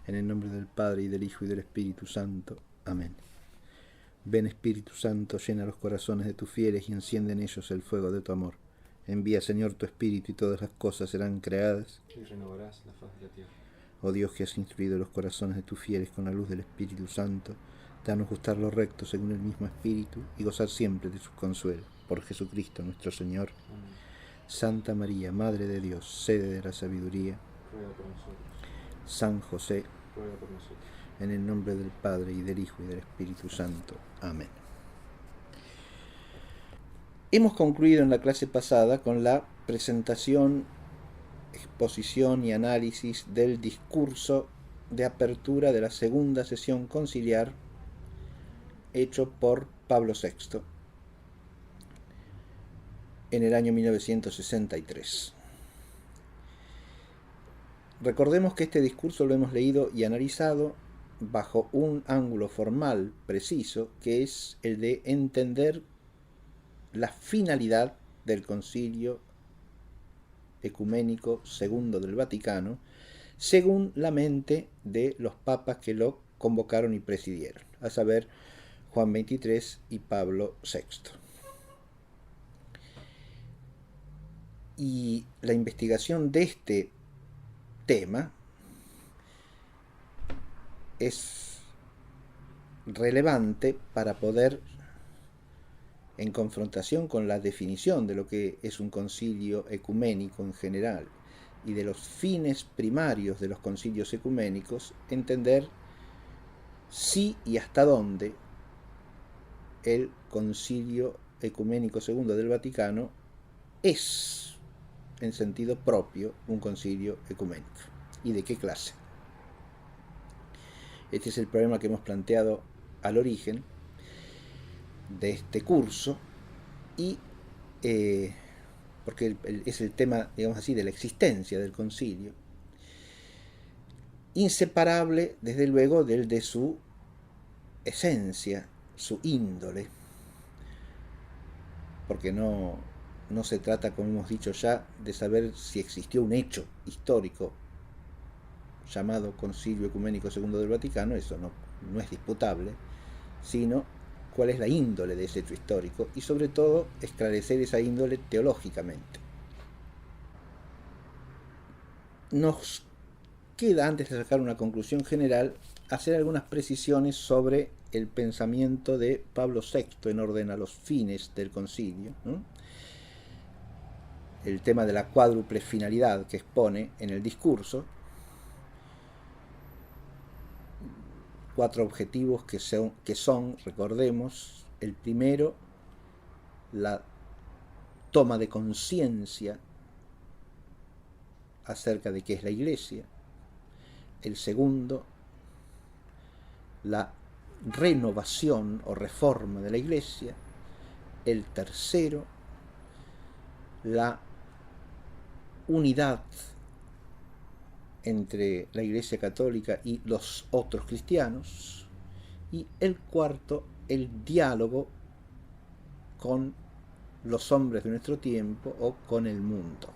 En el nombre del Padre, y del Hijo, y del Espíritu Santo. Amén. Ven, Espíritu Santo, llena los corazones de tus fieles y enciende en ellos el fuego de tu amor. Envía, Señor, tu Espíritu, y todas las cosas serán creadas. Y renovarás la faz de la tierra. Oh Dios, que has instruido los corazones de tus fieles con la luz del Espíritu Santo, danos gustar lo recto según el mismo Espíritu y gozar siempre de sus consuelos. Por Jesucristo nuestro Señor. Amén. Santa María, Madre de Dios, sede de la sabiduría. Ruega por nosotros. San José, Ruega por nosotros. en el nombre del Padre, y del Hijo, y del Espíritu Santo. Amén. Hemos concluido en la clase pasada con la presentación, exposición y análisis del discurso de apertura de la segunda sesión conciliar hecho por Pablo VI en el año 1963. Recordemos que este discurso lo hemos leído y analizado bajo un ángulo formal preciso, que es el de entender la finalidad del Concilio Ecuménico II del Vaticano, según la mente de los papas que lo convocaron y presidieron, a saber, Juan XXIII y Pablo VI. Y la investigación de este tema es relevante para poder, en confrontación con la definición de lo que es un concilio ecuménico en general y de los fines primarios de los concilios ecuménicos, entender si y hasta dónde el Concilio Ecuménico II del Vaticano es, en sentido propio, un concilio ecuménico, y de qué clase. Este es el problema que hemos planteado al origen de este curso, y porque es el tema, digamos así, de la existencia del concilio, inseparable, desde luego, del de su esencia, su índole, porque no se trata, como hemos dicho ya, de saber si existió un hecho histórico llamado Concilio Ecuménico II del Vaticano, eso no es disputable, sino cuál es la índole de ese hecho histórico, y sobre todo esclarecer esa índole teológicamente. Nos queda, antes de sacar una conclusión general, hacer algunas precisiones sobre el pensamiento de Pablo VI en orden a los fines del concilio, ¿no? El tema de la cuádruple finalidad que expone en el discurso, 4 objetivos que son, recordemos, el primero, la toma de conciencia acerca de qué es la Iglesia; el segundo, la renovación o reforma de la Iglesia; el tercero, la unidad entre la Iglesia Católica y los otros cristianos; y el cuarto, el diálogo con los hombres de nuestro tiempo o con el mundo.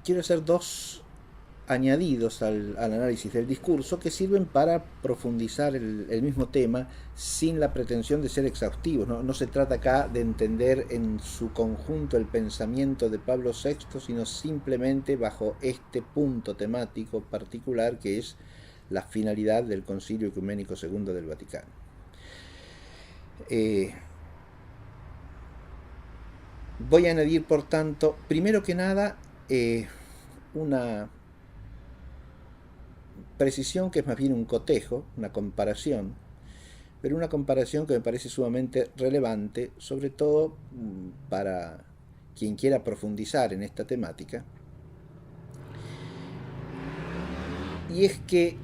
Quiero hacer 2 añadidos al análisis del discurso que sirven para profundizar el mismo tema sin la pretensión de ser exhaustivos. No se trata acá de entender en su conjunto el pensamiento de Pablo VI, sino simplemente bajo este punto temático particular que es la finalidad del Concilio Ecuménico II del Vaticano. Voy a añadir, por tanto, primero que nada, una precisión que es más bien un cotejo, una comparación, pero una comparación que me parece sumamente relevante, sobre todo para quien quiera profundizar en esta temática, y es que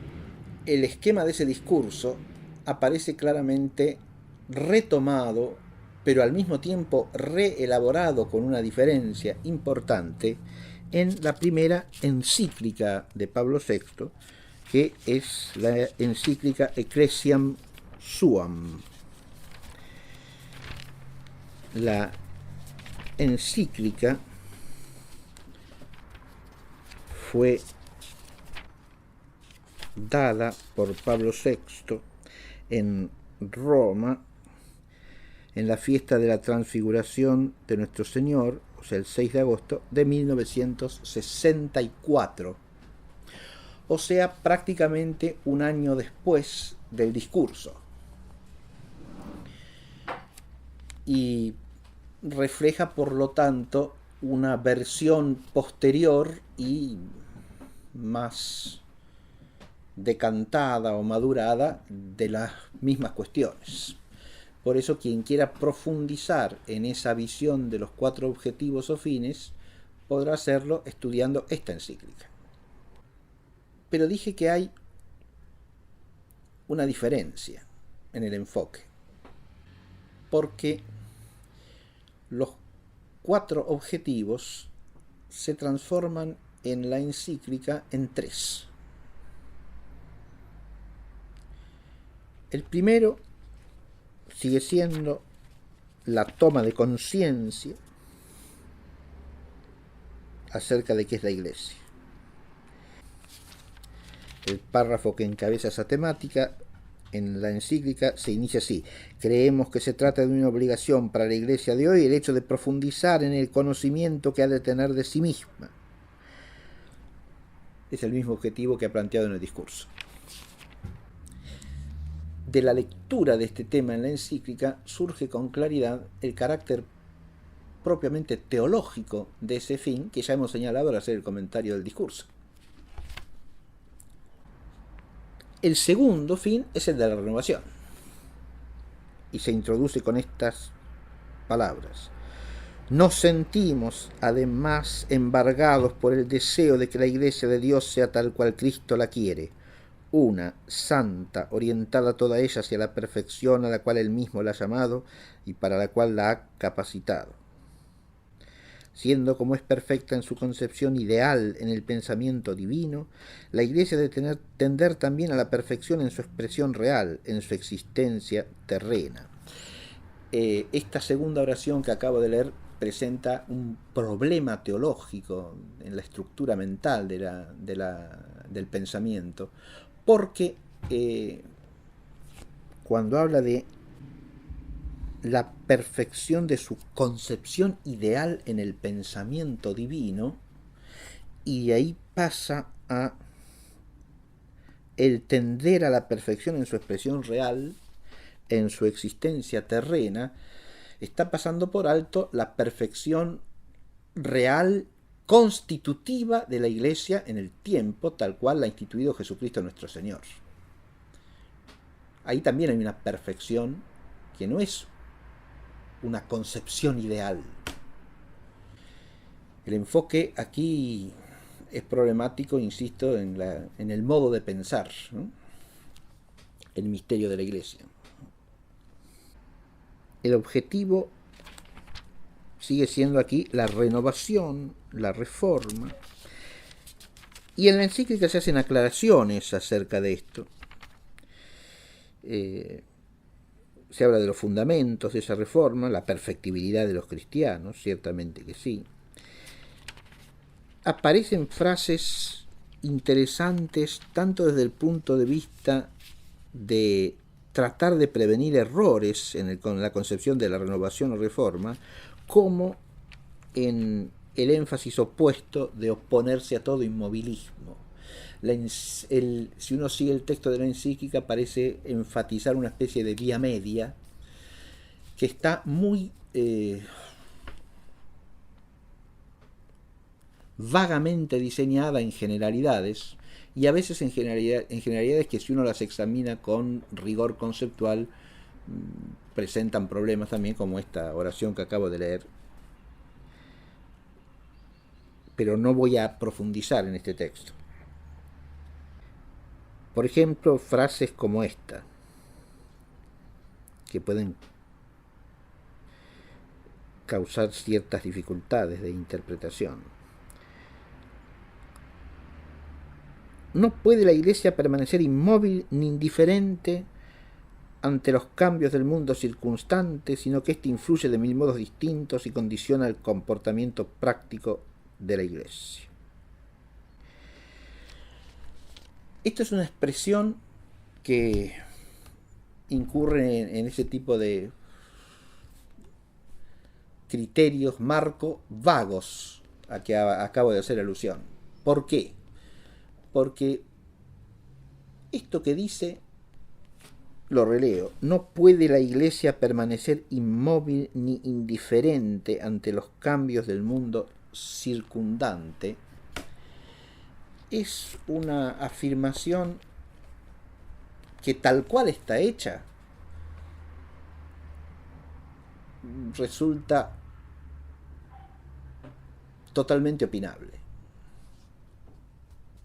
el esquema de ese discurso aparece claramente retomado, pero al mismo tiempo reelaborado con una diferencia importante en la primera encíclica de Pablo VI, que es la encíclica Ecclesiam Suam. La encíclica fue dada por Pablo VI en Roma en la fiesta de la Transfiguración de Nuestro Señor, o sea, el 6 de agosto de 1964, o sea, prácticamente un año después del discurso. Y refleja, por lo tanto, una versión posterior y más decantada o madurada de las mismas cuestiones. Por eso, quien quiera profundizar en esa visión de los 4 objetivos o fines podrá hacerlo estudiando esta encíclica. Pero dije que hay una diferencia en el enfoque, porque los 4 objetivos se transforman en la encíclica en 3. El primero sigue siendo la toma de conciencia acerca de qué es la Iglesia. El párrafo que encabeza esa temática en la encíclica se inicia así: creemos que se trata de una obligación para la Iglesia de hoy el hecho de profundizar en el conocimiento que ha de tener de sí misma. Es el mismo objetivo que ha planteado en el discurso. De la lectura de este tema en la encíclica surge con claridad el carácter propiamente teológico de ese fin que ya hemos señalado al hacer el comentario del discurso. El segundo fin es el de la renovación, y se introduce con estas palabras: nos sentimos además embargados por el deseo de que la Iglesia de Dios sea tal cual Cristo la quiere, una, santa, orientada toda ella hacia la perfección a la cual Él mismo la ha llamado y para la cual la ha capacitado. Siendo como es perfecta en su concepción ideal en el pensamiento divino, la Iglesia debe tender también a la perfección en su expresión real, en su existencia terrena. Esta segunda oración que acabo de leer presenta un problema teológico en la estructura mental del pensamiento, porque cuando habla de la perfección de su concepción ideal en el pensamiento divino, y de ahí pasa a el tender a la perfección en su expresión real, en su existencia terrena, está pasando por alto la perfección real constitutiva de la Iglesia en el tiempo, tal cual la ha instituido Jesucristo nuestro Señor. Ahí también hay una perfección que no es una concepción ideal. El enfoque aquí es problemático, insisto, en el modo de pensar, ¿no?, el misterio de la Iglesia. El objetivo sigue siendo aquí la renovación, la reforma, y en la encíclica se hacen aclaraciones acerca de esto. Se habla de los fundamentos de esa reforma, la perfectibilidad de los cristianos, ciertamente que sí. Aparecen frases interesantes tanto desde el punto de vista de tratar de prevenir errores con la concepción de la renovación o reforma, como en el énfasis opuesto de oponerse a todo inmovilismo. Si uno sigue el texto de la encíclica, parece enfatizar una especie de vía media que está muy vagamente diseñada en generalidades, y a veces en generalidades que, si uno las examina con rigor conceptual, presentan problemas también, como esta oración que acabo de leer. Pero no voy a profundizar en este texto. Por ejemplo, frases como esta, que pueden causar ciertas dificultades de interpretación. No puede la Iglesia permanecer inmóvil ni indiferente ante los cambios del mundo circunstante, sino que éste influye de mil modos distintos y condiciona el comportamiento práctico de la Iglesia. Esto es una expresión que incurre en ese tipo de criterios, marco, vagos a que acabo de hacer alusión. ¿Por qué? Porque esto que dice, lo releo: no puede la Iglesia permanecer inmóvil ni indiferente ante los cambios del mundo circundante. Es una afirmación que, tal cual está hecha, resulta totalmente opinable.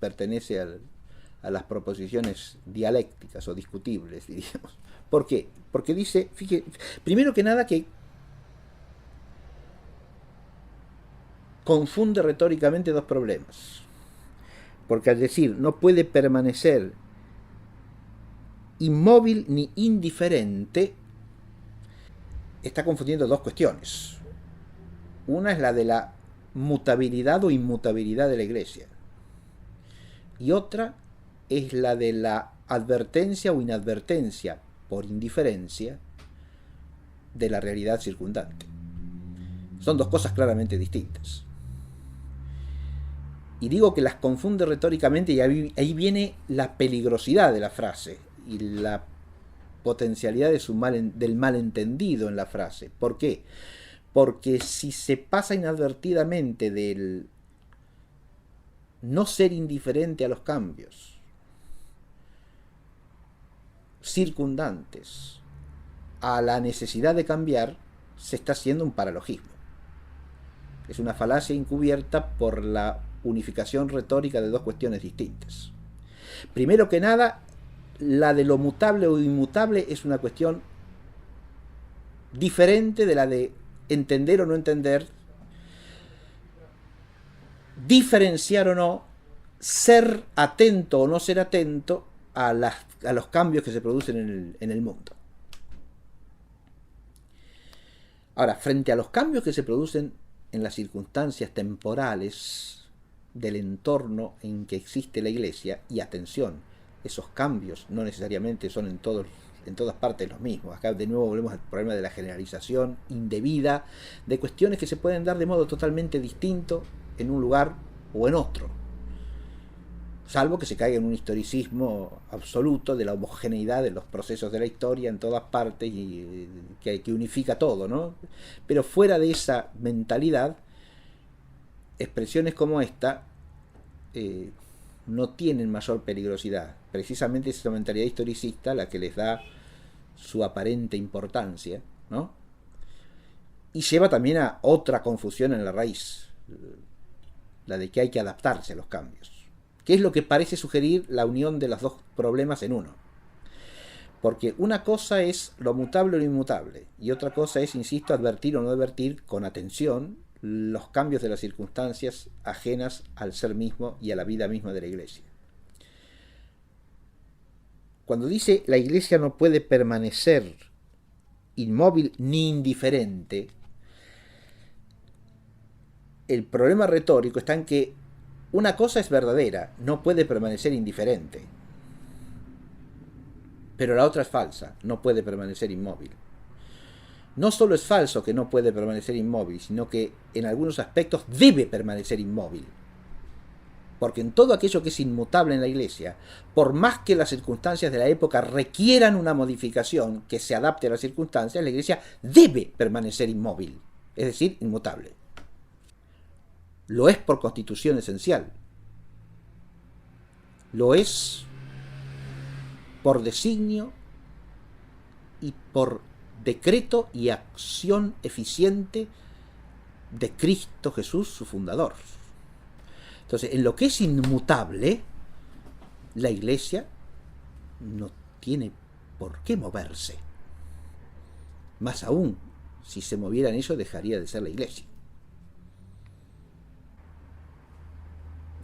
Pertenece a las proposiciones dialécticas o discutibles, diríamos. ¿Por qué? Porque dice, fíjate, primero que nada, que confunde retóricamente dos problemas. Porque al decir no puede permanecer inmóvil ni indiferente, está confundiendo dos cuestiones. Una es la de la mutabilidad o inmutabilidad de la Iglesia, y otra es la de la advertencia o inadvertencia por indiferencia de la realidad circundante. Son dos cosas claramente distintas. Y digo que las confunde retóricamente, y ahí viene la peligrosidad de la frase y la potencialidad de del malentendido en la frase. ¿Por qué? Porque si se pasa inadvertidamente del no ser indiferente a los cambios circundantes a la necesidad de cambiar, se está haciendo un paralogismo. Es una falacia encubierta por la unificación retórica de dos cuestiones distintas. Primero que nada, la de lo mutable o inmutable es una cuestión diferente de la de entender o no entender, diferenciar o no, ser atento o no ser atento a los cambios que se producen en el mundo. Ahora, frente a los cambios que se producen en las circunstancias temporales del entorno en que existe la Iglesia, y atención, esos cambios no necesariamente son en todas partes los mismos. Acá de nuevo volvemos al problema de la generalización indebida de cuestiones que se pueden dar de modo totalmente distinto en un lugar o en otro, salvo que se caiga en un historicismo absoluto de la homogeneidad de los procesos de la historia en todas partes y que unifica todo, ¿no? Pero fuera de esa mentalidad, expresiones como esta no tienen mayor peligrosidad. Precisamente es esa mentalidad historicista la que les da su aparente importancia, ¿no? Y lleva también a otra confusión en la raíz, la de que hay que adaptarse a los cambios, que es lo que parece sugerir la unión de los dos problemas en uno. Porque una cosa es lo mutable o lo inmutable, y otra cosa es, insisto, advertir o no advertir con atención los cambios de las circunstancias ajenas al ser mismo y a la vida misma de la Iglesia. Cuando dice la Iglesia no puede permanecer inmóvil ni indiferente, el problema retórico está en que una cosa es verdadera, no puede permanecer indiferente, pero la otra es falsa, no puede permanecer inmóvil. No solo es falso que no puede permanecer inmóvil, sino que en algunos aspectos debe permanecer inmóvil. Porque en todo aquello que es inmutable en la Iglesia, por más que las circunstancias de la época requieran una modificación que se adapte a las circunstancias, la Iglesia debe permanecer inmóvil, es decir, inmutable. Lo es por constitución esencial. Lo es por designio y por decreto y acción eficiente de Cristo Jesús, su fundador. Entonces, en lo que es inmutable, la Iglesia no tiene por qué moverse. Más aún, si se moviera en eso, dejaría de ser la Iglesia.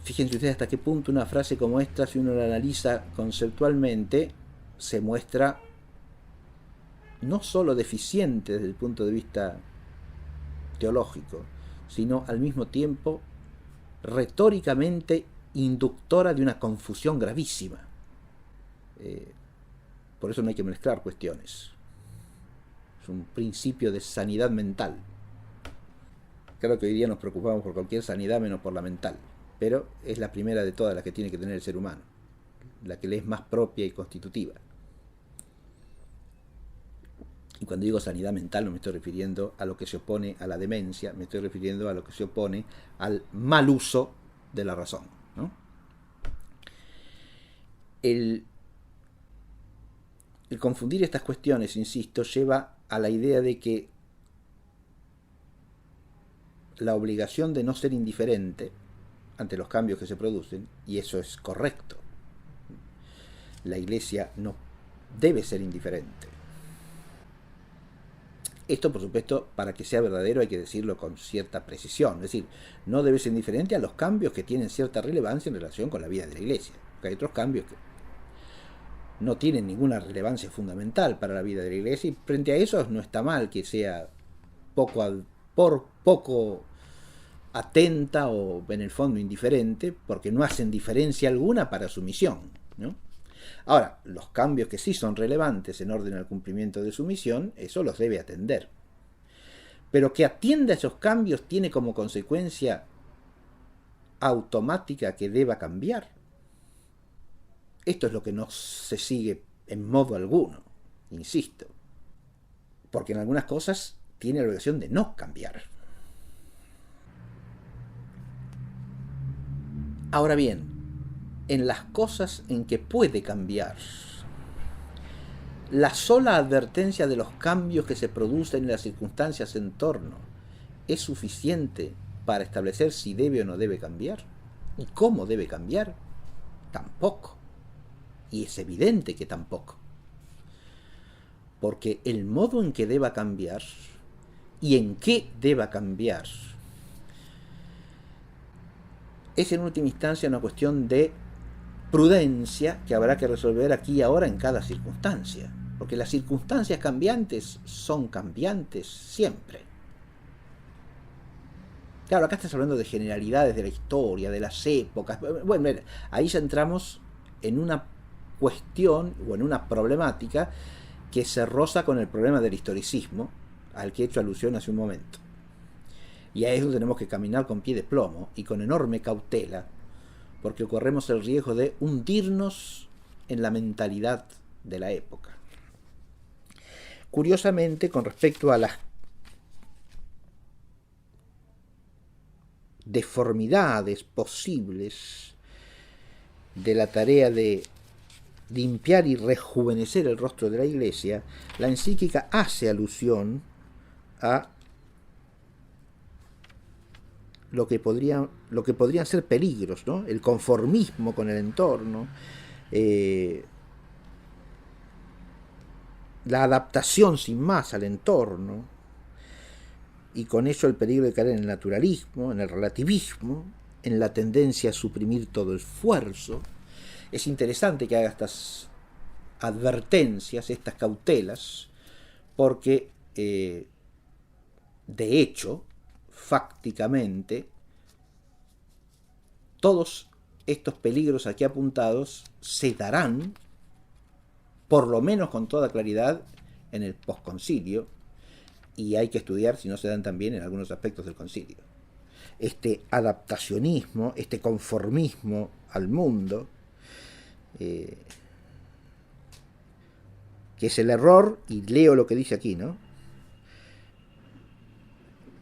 Fíjense ustedes hasta qué punto una frase como esta, si uno la analiza conceptualmente, se muestra no solo deficiente desde el punto de vista teológico, sino al mismo tiempo retóricamente inductora de una confusión gravísima. Por eso no hay que mezclar cuestiones. Es un principio de sanidad mental. Claro que hoy día nos preocupamos por cualquier sanidad menos por la mental, pero es la primera de todas las que tiene que tener el ser humano, la que le es más propia y constitutiva. Y cuando digo sanidad mental no me estoy refiriendo a lo que se opone a la demencia, me estoy refiriendo a lo que se opone al mal uso de la razón, ¿no? El confundir estas cuestiones, insisto, lleva a la idea de que la obligación de no ser indiferente ante los cambios que se producen, y eso es correcto. La Iglesia no debe ser indiferente. Esto, por supuesto, para que sea verdadero hay que decirlo con cierta precisión, es decir, no debe ser indiferente a los cambios que tienen cierta relevancia en relación con la vida de la Iglesia, porque hay otros cambios que no tienen ninguna relevancia fundamental para la vida de la Iglesia, y frente a eso no está mal que sea poco atenta o en el fondo indiferente, porque no hacen diferencia alguna para su misión, ¿no? Ahora, los cambios que sí son relevantes en orden al cumplimiento de su misión, eso los debe atender. Pero que atienda esos cambios tiene como consecuencia automática que deba cambiar. Esto es lo que no se sigue en modo alguno, insisto, porque en algunas cosas tiene la obligación de no cambiar. Ahora bien, en las cosas en que puede cambiar, la sola advertencia de los cambios que se producen en las circunstancias en torno es suficiente para establecer si debe o no debe cambiar, y cómo debe cambiar. Tampoco. Y es evidente que tampoco. Porque el modo en que deba cambiar y en qué deba cambiar es en última instancia una cuestión de prudencia que habrá que resolver aquí y ahora en cada circunstancia. Porque las circunstancias cambiantes son cambiantes siempre. Claro, acá estás hablando de generalidades de la historia, de las épocas. Bueno, ahí ya entramos en una cuestión o en una problemática que se roza con el problema del historicismo al que he hecho alusión hace un momento. Y a eso tenemos que caminar con pie de plomo y con enorme cautela, porque corremos el riesgo de hundirnos en la mentalidad de la época. Curiosamente, con respecto a las deformidades posibles de la tarea de limpiar y rejuvenecer el rostro de la Iglesia, la encíclica hace alusión a lo que podrían ser peligros, ¿no? El conformismo con el entorno, la adaptación sin más al entorno, y con ello el peligro de caer en el naturalismo, en el relativismo, en la tendencia a suprimir todo esfuerzo. Es interesante que haga estas advertencias, estas cautelas, porque de hecho, fácticamente, todos estos peligros aquí apuntados se darán, por lo menos con toda claridad, en el posconcilio, y hay que estudiar si no se dan también en algunos aspectos del concilio. Este adaptacionismo, este conformismo al mundo, que es el error, y leo lo que dice aquí, ¿no?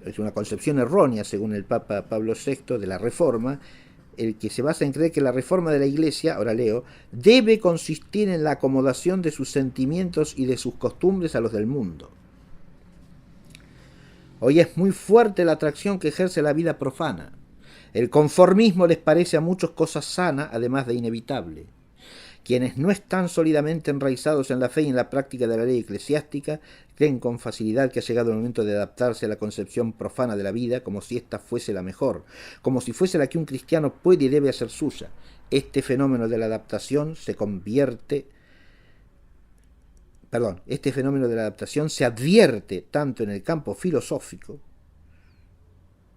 Es una concepción errónea, según el Papa Pablo VI, de la Reforma, el que se basa en creer que la reforma de la Iglesia, ahora leo, debe consistir en la acomodación de sus sentimientos y de sus costumbres a los del mundo. Hoy es muy fuerte la atracción que ejerce la vida profana. El conformismo les parece a muchos cosa sana, además de inevitable. Quienes no están sólidamente enraizados en la fe y en la práctica de la ley eclesiástica creen con facilidad que ha llegado el momento de adaptarse a la concepción profana de la vida como si ésta fuese la mejor, como si fuese la que un cristiano puede y debe hacer suya. Este fenómeno de la adaptación se advierte tanto en el campo filosófico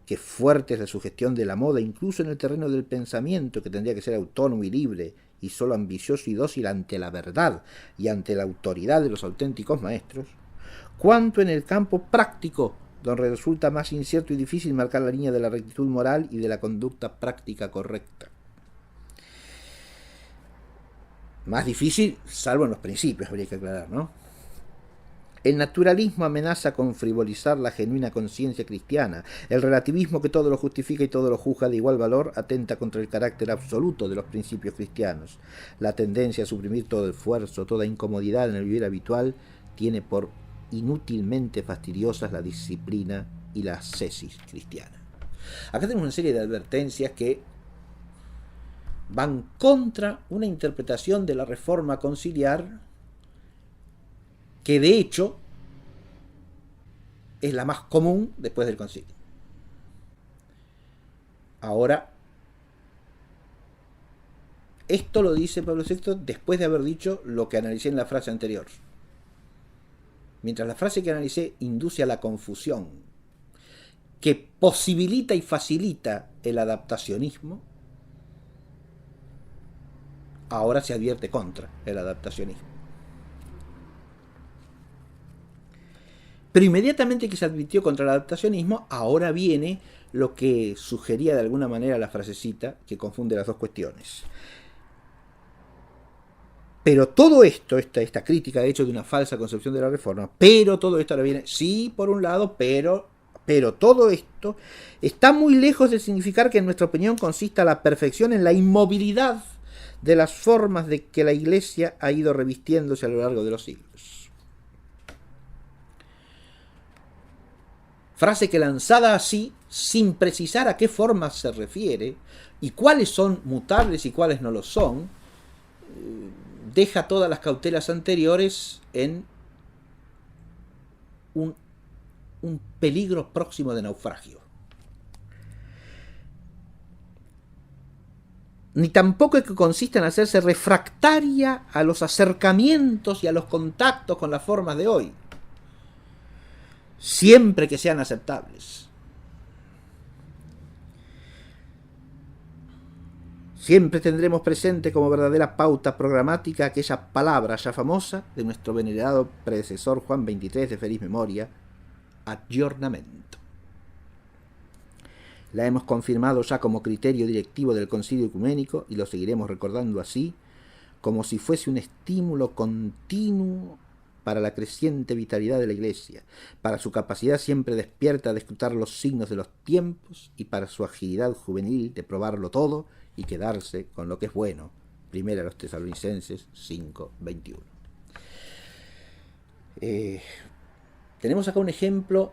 que fuerte es la sugestión de la moda, incluso en el terreno del pensamiento, que tendría que ser autónomo y libre, y solo ambicioso y dócil ante la verdad y ante la autoridad de los auténticos maestros, cuanto en el campo práctico, donde resulta más incierto y difícil marcar la línea de la rectitud moral y de la conducta práctica correcta. Más difícil, salvo en los principios, habría que aclarar, ¿no? El naturalismo amenaza con frivolizar la genuina conciencia cristiana. El relativismo, que todo lo justifica y todo lo juzga de igual valor, atenta contra el carácter absoluto de los principios cristianos. La tendencia a suprimir todo esfuerzo, toda incomodidad en el vivir habitual, tiene por inútilmente fastidiosas la disciplina y la ascesis cristiana. Acá tenemos una serie de advertencias que van contra una interpretación de la reforma conciliar que de hecho es la más común después del concilio. Ahora, esto lo dice Pablo VI después de haber dicho lo que analicé en la frase anterior. Mientras la frase que analicé induce a la confusión, que posibilita y facilita el adaptacionismo, ahora se advierte contra el adaptacionismo. Pero inmediatamente que se advirtió contra el adaptacionismo, ahora viene lo que sugería de alguna manera la frasecita que confunde las dos cuestiones. Pero todo esto, esta crítica de hecho de una falsa concepción de la reforma, pero todo esto ahora viene, sí, por un lado, pero todo esto está muy lejos de significar que en nuestra opinión consista la perfección en la inmovilidad de las formas de que la Iglesia ha ido revistiéndose a lo largo de los siglos. Frase que lanzada así, sin precisar a qué formas se refiere y cuáles son mutables y cuáles no lo son, deja todas las cautelas anteriores en un peligro próximo de naufragio. Ni tampoco es que consista en hacerse refractaria a los acercamientos y a los contactos con las formas de hoy, siempre que sean aceptables. Siempre tendremos presente como verdadera pauta programática aquella palabra ya famosa de nuestro venerado predecesor Juan XXIII de feliz memoria, aggiornamento. La hemos confirmado ya como criterio directivo del Concilio Ecuménico y lo seguiremos recordando así, como si fuese un estímulo continuo para la creciente vitalidad de la Iglesia, para su capacidad siempre despierta de escrutar los signos de los tiempos y para su agilidad juvenil de probarlo todo y quedarse con lo que es bueno. Primera a los Tesalonicenses 5:21. Tenemos acá un ejemplo.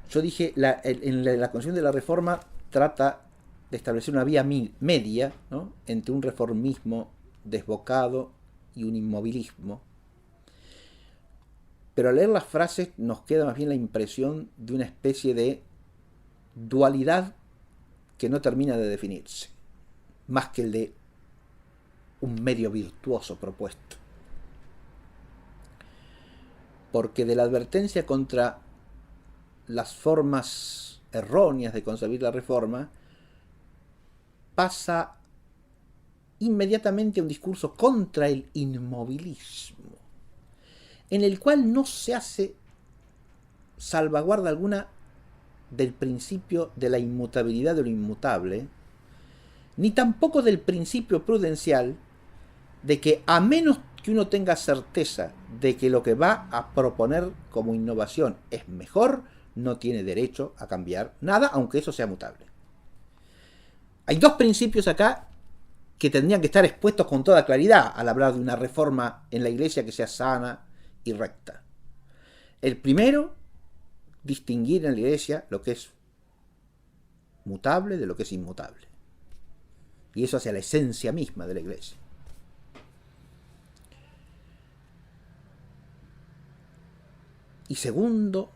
Yo dije, en la Constitución de la Reforma trata de establecer una vía media, ¿no?, entre un reformismo desbocado y un inmovilismo. Pero al leer las frases nos queda más bien la impresión de una especie de dualidad que no termina de definirse, más que el de un medio virtuoso propuesto. Porque de la advertencia contra las formas erróneas de concebir la reforma pasa inmediatamente a un discurso contra el inmovilismo, en el cual no se hace salvaguarda alguna del principio de la inmutabilidad de lo inmutable, ni tampoco del principio prudencial de que a menos que uno tenga certeza de que lo que va a proponer como innovación es mejor, no tiene derecho a cambiar nada, aunque eso sea mutable. Hay dos principios acá que tendrían que estar expuestos con toda claridad al hablar de una reforma en la Iglesia que sea sana y recta. El primero, distinguir en la Iglesia lo que es mutable de lo que es inmutable. Y eso hacia la esencia misma de la Iglesia. Y segundo,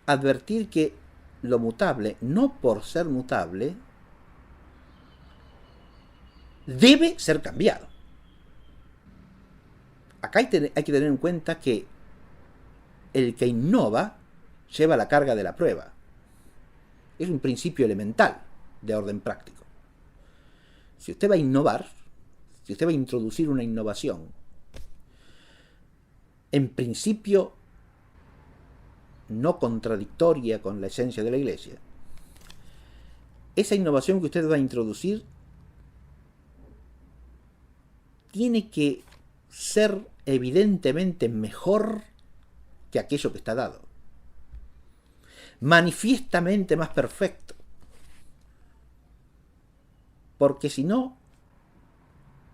advertir que lo mutable, no por ser mutable, debe ser cambiado. Acá hay que tener en cuenta que el que innova lleva la carga de la prueba. Es un principio elemental de orden práctico. Si usted va a innovar, si usted va a introducir una innovación, en principio no contradictoria con la esencia de la Iglesia, esa innovación que usted va a introducir tiene que ser evidentemente mejor que aquello que está dado, manifiestamente más perfecto, porque si no,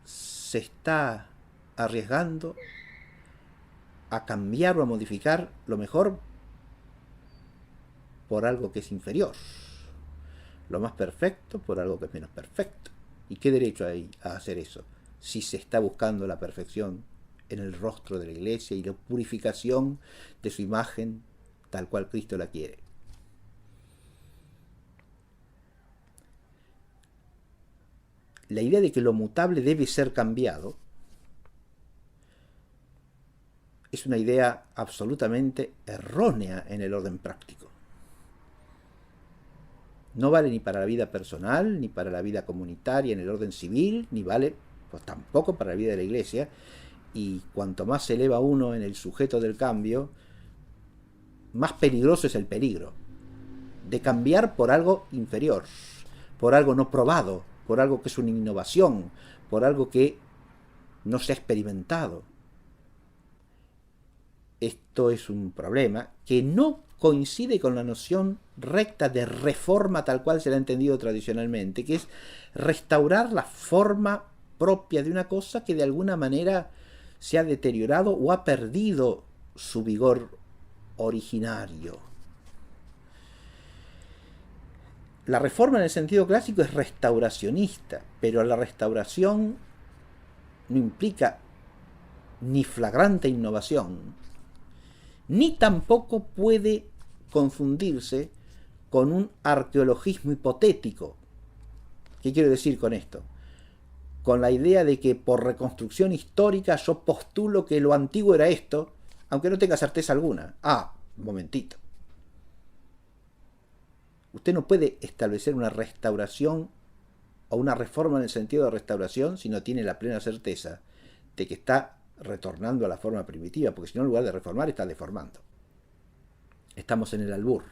se está arriesgando a cambiar o a modificar lo mejor por algo que es inferior, lo más perfecto por algo que es menos perfecto. ¿Y qué derecho hay a hacer eso si se está buscando la perfección en el rostro de la Iglesia y la purificación de su imagen tal cual Cristo la quiere? La idea de que lo mutable debe ser cambiado es una idea absolutamente errónea en el orden práctico. No vale ni para la vida personal, ni para la vida comunitaria en el orden civil, ni vale pues tampoco para la vida de la Iglesia. Y cuanto más se eleva uno en el sujeto del cambio, más peligroso es el peligro de cambiar por algo inferior, por algo no probado, por algo que es una innovación, por algo que no se ha experimentado. Esto es un problema que no coincide con la noción recta de reforma tal cual se la ha entendido tradicionalmente, que es restaurar la forma propia de una cosa que de alguna manera se ha deteriorado o ha perdido su vigor originario. La reforma en el sentido clásico es restauracionista, pero la restauración no implica ni flagrante innovación, ni tampoco puede confundirse con un arqueologismo hipotético. ¿Qué quiero decir con esto? Con la idea de que por reconstrucción histórica yo postulo que lo antiguo era esto, aunque no tenga certeza alguna. Un momentito. Usted no puede establecer una restauración o una reforma en el sentido de restauración si no tiene la plena certeza de que está retornando a la forma primitiva, porque si no, en lugar de reformar, está deformando. Estamos en el albur.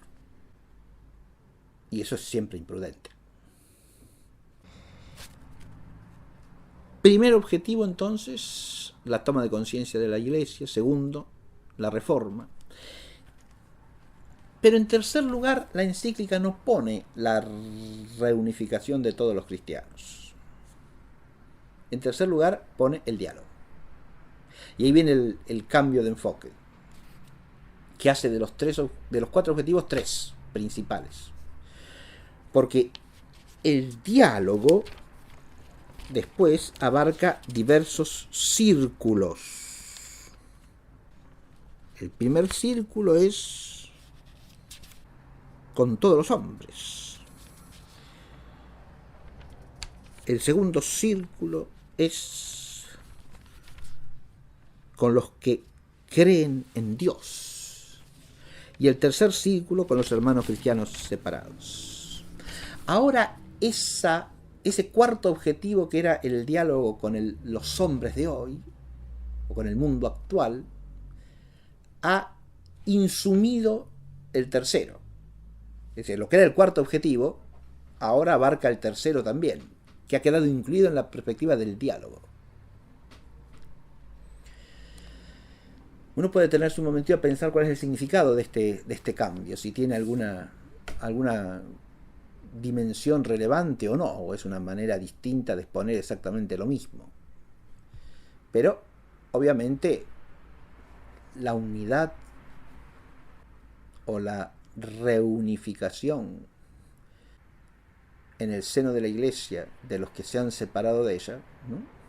Y eso es siempre imprudente. Primer objetivo, entonces, la toma de conciencia de la Iglesia. Segundo, la reforma. Pero en tercer lugar, la encíclica no pone la reunificación de todos los cristianos. En tercer lugar, pone el diálogo. Y ahí viene el cambio de enfoque, que hace de los 4 objetivos 3 principales. Porque el diálogo después abarca diversos círculos. El primer círculo es con todos los hombres. El segundo círculo es con los que creen en Dios. Y el tercer círculo con los hermanos cristianos separados. Ahora ese cuarto objetivo, que era el diálogo con los hombres de hoy, o con el mundo actual, ha insumido el tercero. Es decir, lo que era el cuarto objetivo, ahora abarca el tercero también, que ha quedado incluido en la perspectiva del diálogo. Uno puede detenerse un momentito a pensar cuál es el significado de este cambio, si tiene alguna dimensión relevante o no, o es una manera distinta de exponer exactamente lo mismo. Pero, obviamente, la unidad o la reunificación en el seno de la Iglesia de los que se han separado de ella, ¿no?,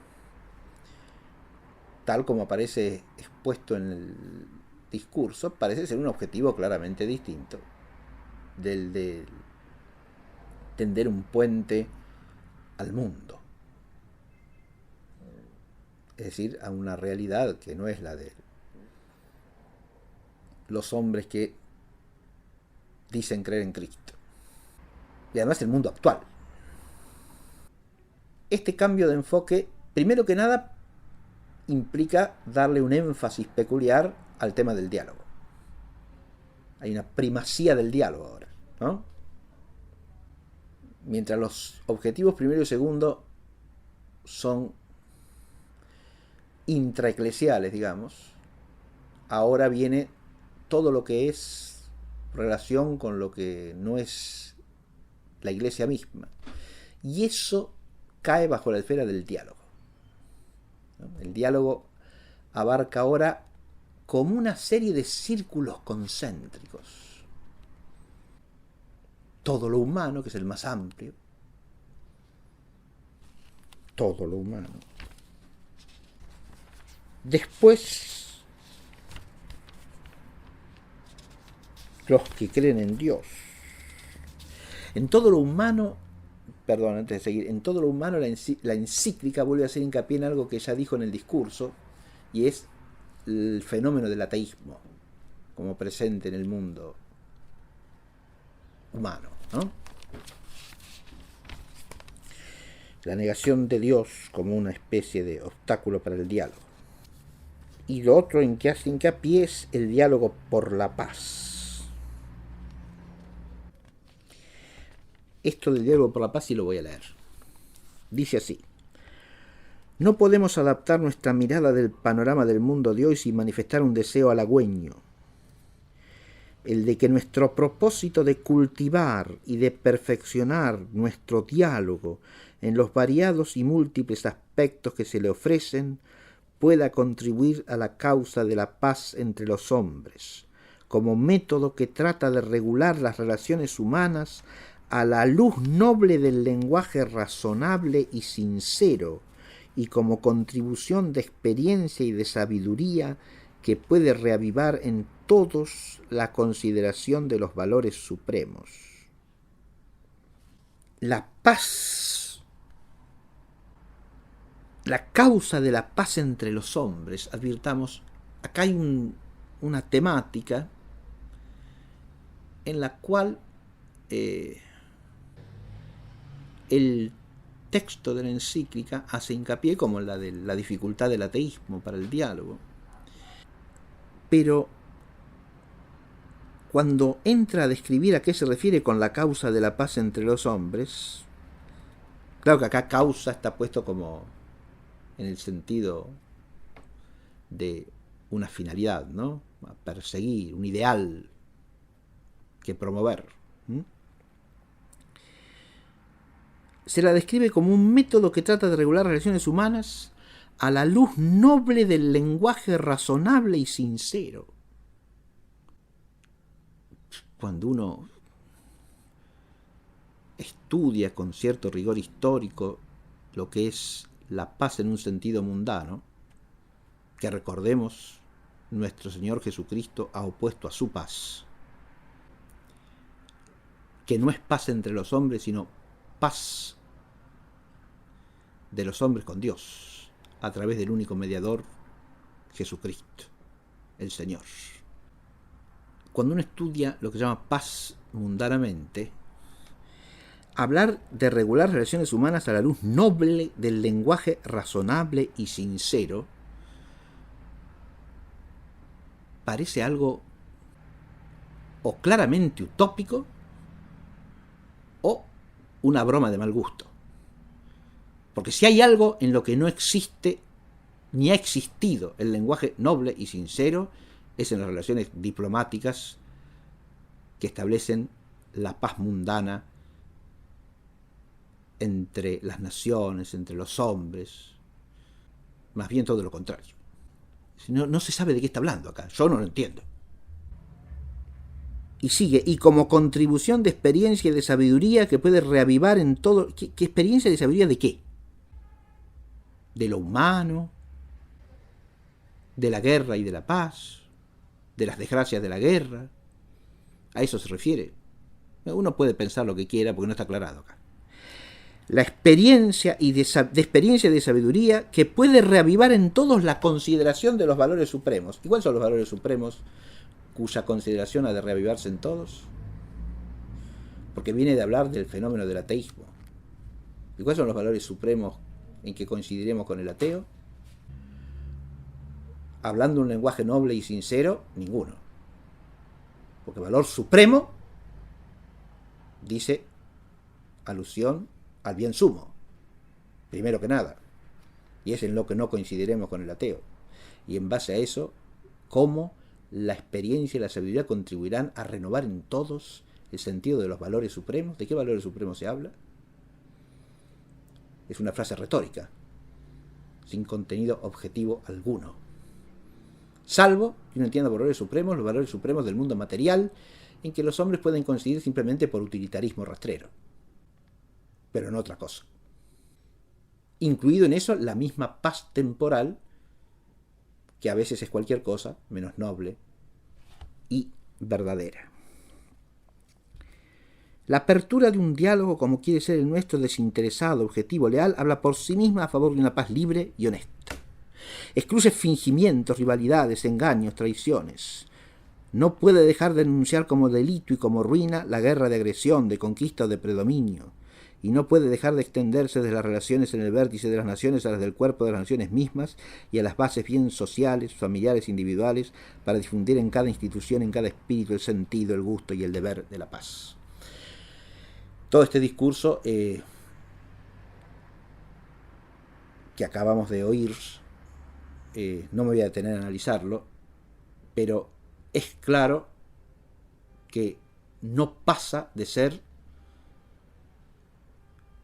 tal como aparece expuesto en el discurso, parece ser un objetivo claramente distinto del de tender un puente al mundo, es decir, a una realidad que no es la los hombres que dicen creer en Cristo. Y además el mundo actual. Este cambio de enfoque, primero que nada, implica darle un énfasis peculiar al tema del diálogo. Hay una primacía del diálogo ahora, ¿no? Mientras los objetivos primero y segundo son intraeclesiales, digamos, ahora viene todo lo que es relación con lo que no es la iglesia misma. Y eso cae bajo la esfera del diálogo. El diálogo abarca ahora como una serie de círculos concéntricos. Todo lo humano, que es el más amplio. Todo lo humano. Después, los que creen en Dios. En todo lo humano, perdón, antes de seguir, en todo lo humano la encíclica vuelve a hacer hincapié en algo que ya dijo en el discurso, y es el fenómeno del ateísmo como presente en el mundo humano, ¿no? La negación de Dios como una especie de obstáculo para el diálogo. Y lo otro en que hace hincapié es el diálogo por la paz. Esto del diálogo por la paz sí lo voy a leer. Dice así: no podemos adaptar nuestra mirada del panorama del mundo de hoy sin manifestar un deseo halagüeño, el de que nuestro propósito de cultivar y de perfeccionar nuestro diálogo en los variados y múltiples aspectos que se le ofrecen pueda contribuir a la causa de la paz entre los hombres, como método que trata de regular las relaciones humanas a la luz noble del lenguaje razonable y sincero, y como contribución de experiencia y de sabiduría que puede reavivar en todos la consideración de los valores supremos. La paz, la causa de la paz entre los hombres, advirtamos, acá hay una temática en la cual el texto de la encíclica hace hincapié, como la de la dificultad del ateísmo para el diálogo. Pero cuando entra a describir a qué se refiere con la causa de la paz entre los hombres, claro que acá causa está puesto como en el sentido de una finalidad, ¿no? A perseguir, un ideal que promover. Se la describe como un método que trata de regular relaciones humanas a la luz noble del lenguaje razonable y sincero. Cuando uno estudia con cierto rigor histórico lo que es la paz en un sentido mundano, que recordemos, nuestro Señor Jesucristo ha opuesto a su paz, que no es paz entre los hombres, sino paz de los hombres con Dios, a través del único mediador, Jesucristo, el Señor. Cuando uno estudia lo que se llama paz mundanamente, hablar de regular relaciones humanas a la luz noble del lenguaje razonable y sincero parece algo o claramente utópico o una broma de mal gusto. Porque si hay algo en lo que no existe ni ha existido el lenguaje noble y sincero, es en las relaciones diplomáticas que establecen la paz mundana entre las naciones, entre los hombres. Más bien todo lo contrario. No se sabe de qué está hablando acá, yo no lo entiendo. Y sigue, y como contribución de experiencia y de sabiduría que puede reavivar en todo... ¿Qué experiencia y sabiduría de qué? De lo humano, de la guerra y de la paz, de las desgracias de la guerra. A eso se refiere. Uno puede pensar lo que quiera porque no está aclarado acá. La experiencia y de experiencia y de sabiduría que puede reavivar en todos la consideración de los valores supremos. ¿Y cuáles son los valores supremos? cuya consideración ha de reavivarse en todos, porque viene de hablar del fenómeno del ateísmo. ¿Y cuáles son los valores supremos en que coincidiremos con el ateo? Hablando un lenguaje noble y sincero, ninguno. Porque valor supremo dice alusión al bien sumo, primero que nada, y es en lo que no coincidiremos con el ateo. Y en base a eso, cómo la experiencia y la sabiduría contribuirán a renovar en todos el sentido de los valores supremos. ¿De qué valores supremos se habla? Es una frase retórica, sin contenido objetivo alguno. Salvo que uno entienda por valores supremos los valores supremos del mundo material, en que los hombres pueden coincidir simplemente por utilitarismo rastrero, pero no otra cosa. Incluido en eso la misma paz temporal, que a veces es cualquier cosa menos noble y verdadera. La apertura de un diálogo como quiere ser el nuestro, desinteresado, objetivo, leal, habla por sí misma a favor de una paz libre y honesta. Excluye fingimientos, rivalidades, engaños, traiciones. No puede dejar de denunciar como delito y como ruina la guerra de agresión, de conquista o de predominio. Y no puede dejar de extenderse desde las relaciones en el vértice de las naciones a las del cuerpo de las naciones mismas y a las bases bien sociales, familiares, individuales, para difundir en cada institución, en cada espíritu, el sentido, el gusto y el deber de la paz. Todo este discurso que acabamos de oír, no me voy a detener a analizarlo, pero es claro que no pasa de ser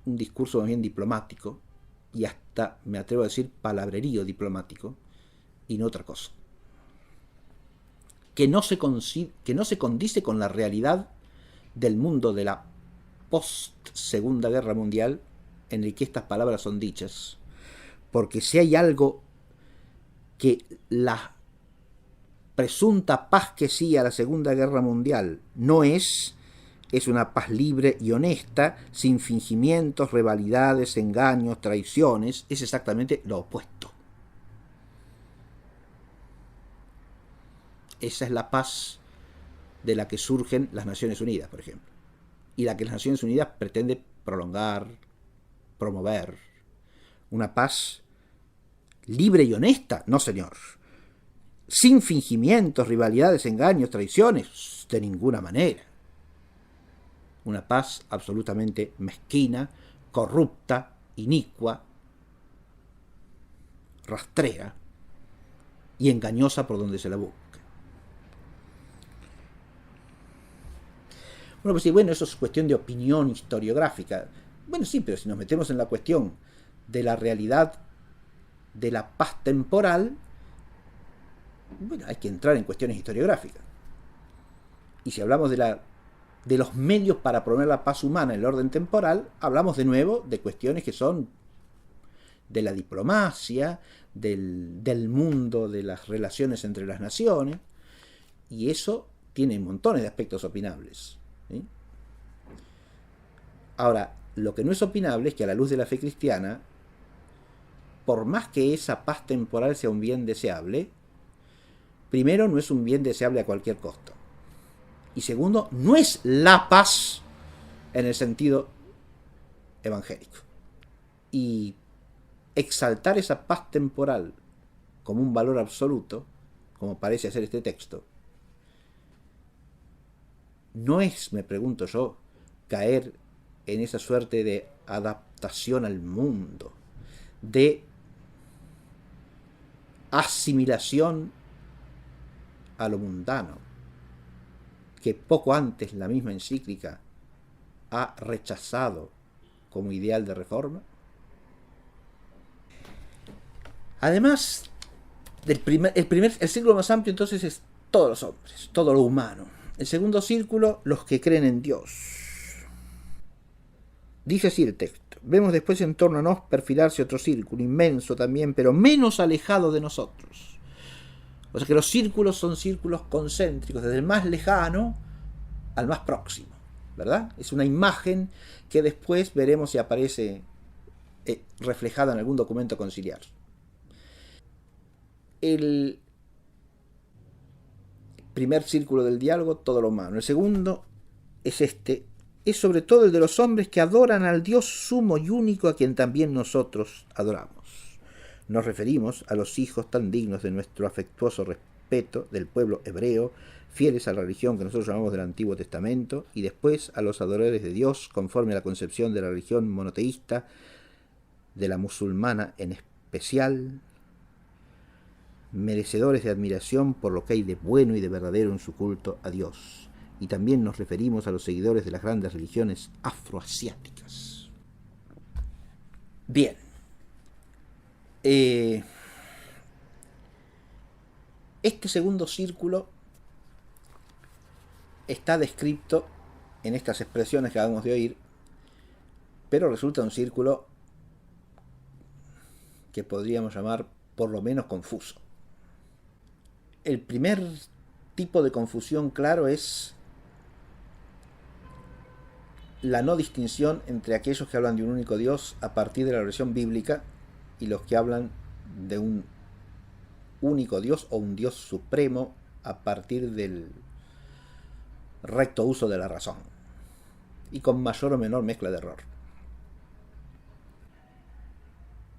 un discurso más bien diplomático, y hasta, me atrevo a decir, palabrerío diplomático, y no otra cosa. Que no se condice con la realidad del mundo de la post-Segunda Guerra Mundial en el que estas palabras son dichas. Porque si hay algo que la presunta paz que sí a la Segunda Guerra Mundial no es una paz libre y honesta, sin fingimientos, rivalidades, engaños, traiciones. Es exactamente lo opuesto. Esa es la paz de la que surgen las Naciones Unidas, por ejemplo, y la que las Naciones Unidas pretende prolongar, promover. Una paz libre y honesta, no señor. Sin fingimientos, rivalidades, engaños, traiciones, de ninguna manera. Una paz absolutamente mezquina, corrupta, inicua, rastrera y engañosa por donde se la busque. Uno puede decir, bueno, eso es cuestión de opinión historiográfica. Bueno, sí, pero si nos metemos en la cuestión de la realidad de la paz temporal, bueno, hay que entrar en cuestiones historiográficas. Y si hablamos de los medios para promover la paz humana en el orden temporal, hablamos de nuevo de cuestiones que son de la diplomacia, del mundo de las relaciones entre las naciones, y eso tiene montones de aspectos opinables, ¿sí? Ahora, lo que no es opinable es que a la luz de la fe cristiana, por más que esa paz temporal sea un bien deseable, primero, no es un bien deseable a cualquier costo. Y segundo, no es la paz en el sentido evangélico. Y exaltar esa paz temporal como un valor absoluto, como parece hacer este texto, no es, me pregunto yo, caer en esa suerte de adaptación al mundo, de asimilación a lo mundano, que poco antes la misma encíclica ha rechazado como ideal de reforma. Además, el círculo más amplio entonces es todos los hombres, todo lo humano. El segundo círculo, los que creen en Dios. Dice así el texto: vemos después en torno a nos perfilarse otro círculo, inmenso también, pero menos alejado de nosotros. O sea que los círculos son círculos concéntricos, desde el más lejano al más próximo, ¿verdad? Es una imagen que después veremos si aparece reflejada en algún documento conciliar. primer círculo del diálogo, todo lo humano. El segundo es es sobre todo el de los hombres que adoran al Dios sumo y único, a quien también nosotros adoramos. Nos referimos a los hijos tan dignos de nuestro afectuoso respeto del pueblo hebreo, fieles a la religión que nosotros llamamos del Antiguo Testamento, y después a los adoradores de Dios, conforme a la concepción de la religión monoteísta, de la musulmana en especial, merecedores de admiración por lo que hay de bueno y de verdadero en su culto a Dios. Y también nos referimos a los seguidores de las grandes religiones afroasiáticas. Bien. Este segundo círculo está descrito en estas expresiones que acabamos de oír, pero resulta un círculo que podríamos llamar por lo menos confuso. El primer tipo de confusión claro es la no distinción entre aquellos que hablan de un único Dios a partir de la versión bíblica y los que hablan de un único Dios o un Dios supremo a partir del recto uso de la razón y con mayor o menor mezcla de error.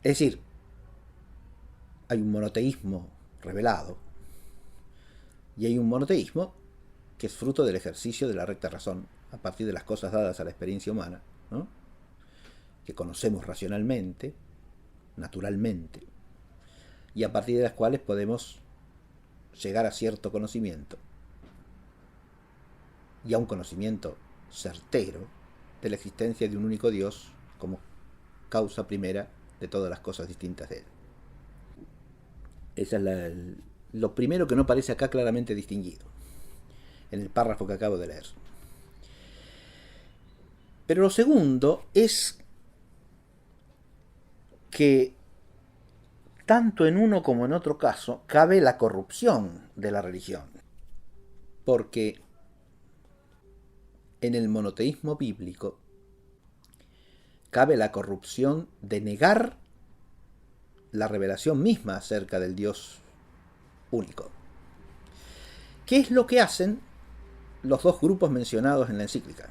Es decir, hay un monoteísmo revelado y hay un monoteísmo que es fruto del ejercicio de la recta razón a partir de las cosas dadas a la experiencia humana, ¿no? Que conocemos racionalmente, naturalmente, y a partir de las cuales podemos llegar a cierto conocimiento y a un conocimiento certero de la existencia de un único Dios como causa primera de todas las cosas distintas de él. Esa es lo primero que no parece acá claramente distinguido en el párrafo que acabo de leer. Pero lo segundo es que tanto en uno como en otro caso cabe la corrupción de la religión, porque en el monoteísmo bíblico cabe la corrupción de negar la revelación misma acerca del Dios único. ¿Qué es lo que hacen los dos grupos mencionados en la encíclica?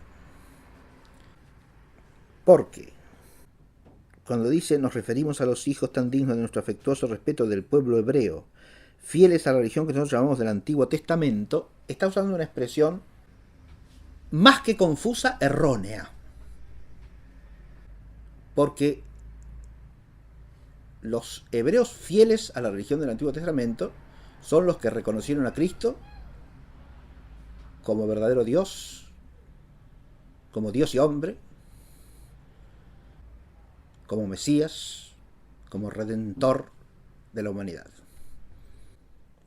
Porque cuando dice nos referimos a los hijos tan dignos de nuestro afectuoso respeto del pueblo hebreo, fieles a la religión que nosotros llamamos del Antiguo Testamento, está usando una expresión más que confusa, errónea. Porque los hebreos fieles a la religión del Antiguo Testamento son los que reconocieron a Cristo como verdadero Dios, como Dios y hombre, como Mesías, como Redentor de la humanidad,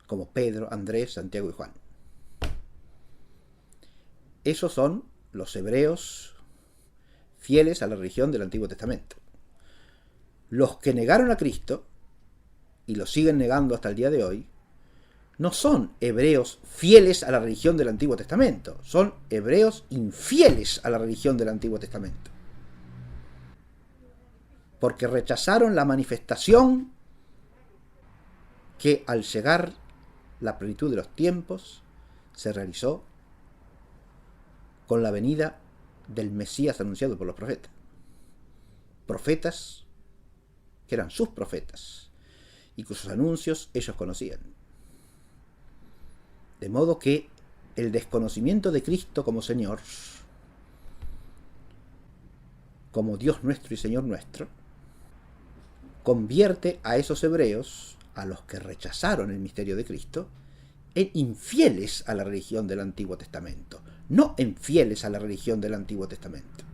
como Pedro, Andrés, Santiago y Juan. Esos son los hebreos fieles a la religión del Antiguo Testamento. Los que negaron a Cristo, y lo siguen negando hasta el día de hoy, no son hebreos fieles a la religión del Antiguo Testamento, son hebreos infieles a la religión del Antiguo Testamento. Porque rechazaron la manifestación que al llegar la plenitud de los tiempos se realizó con la venida del Mesías anunciado por los profetas. Profetas que eran sus profetas y cuyos anuncios ellos conocían. De modo que el desconocimiento de Cristo como Señor, como Dios nuestro y Señor nuestro, convierte a esos hebreos, a los que rechazaron el misterio de Cristo, en infieles a la religión del Antiguo Testamento, no en fieles a la religión del Antiguo Testamento.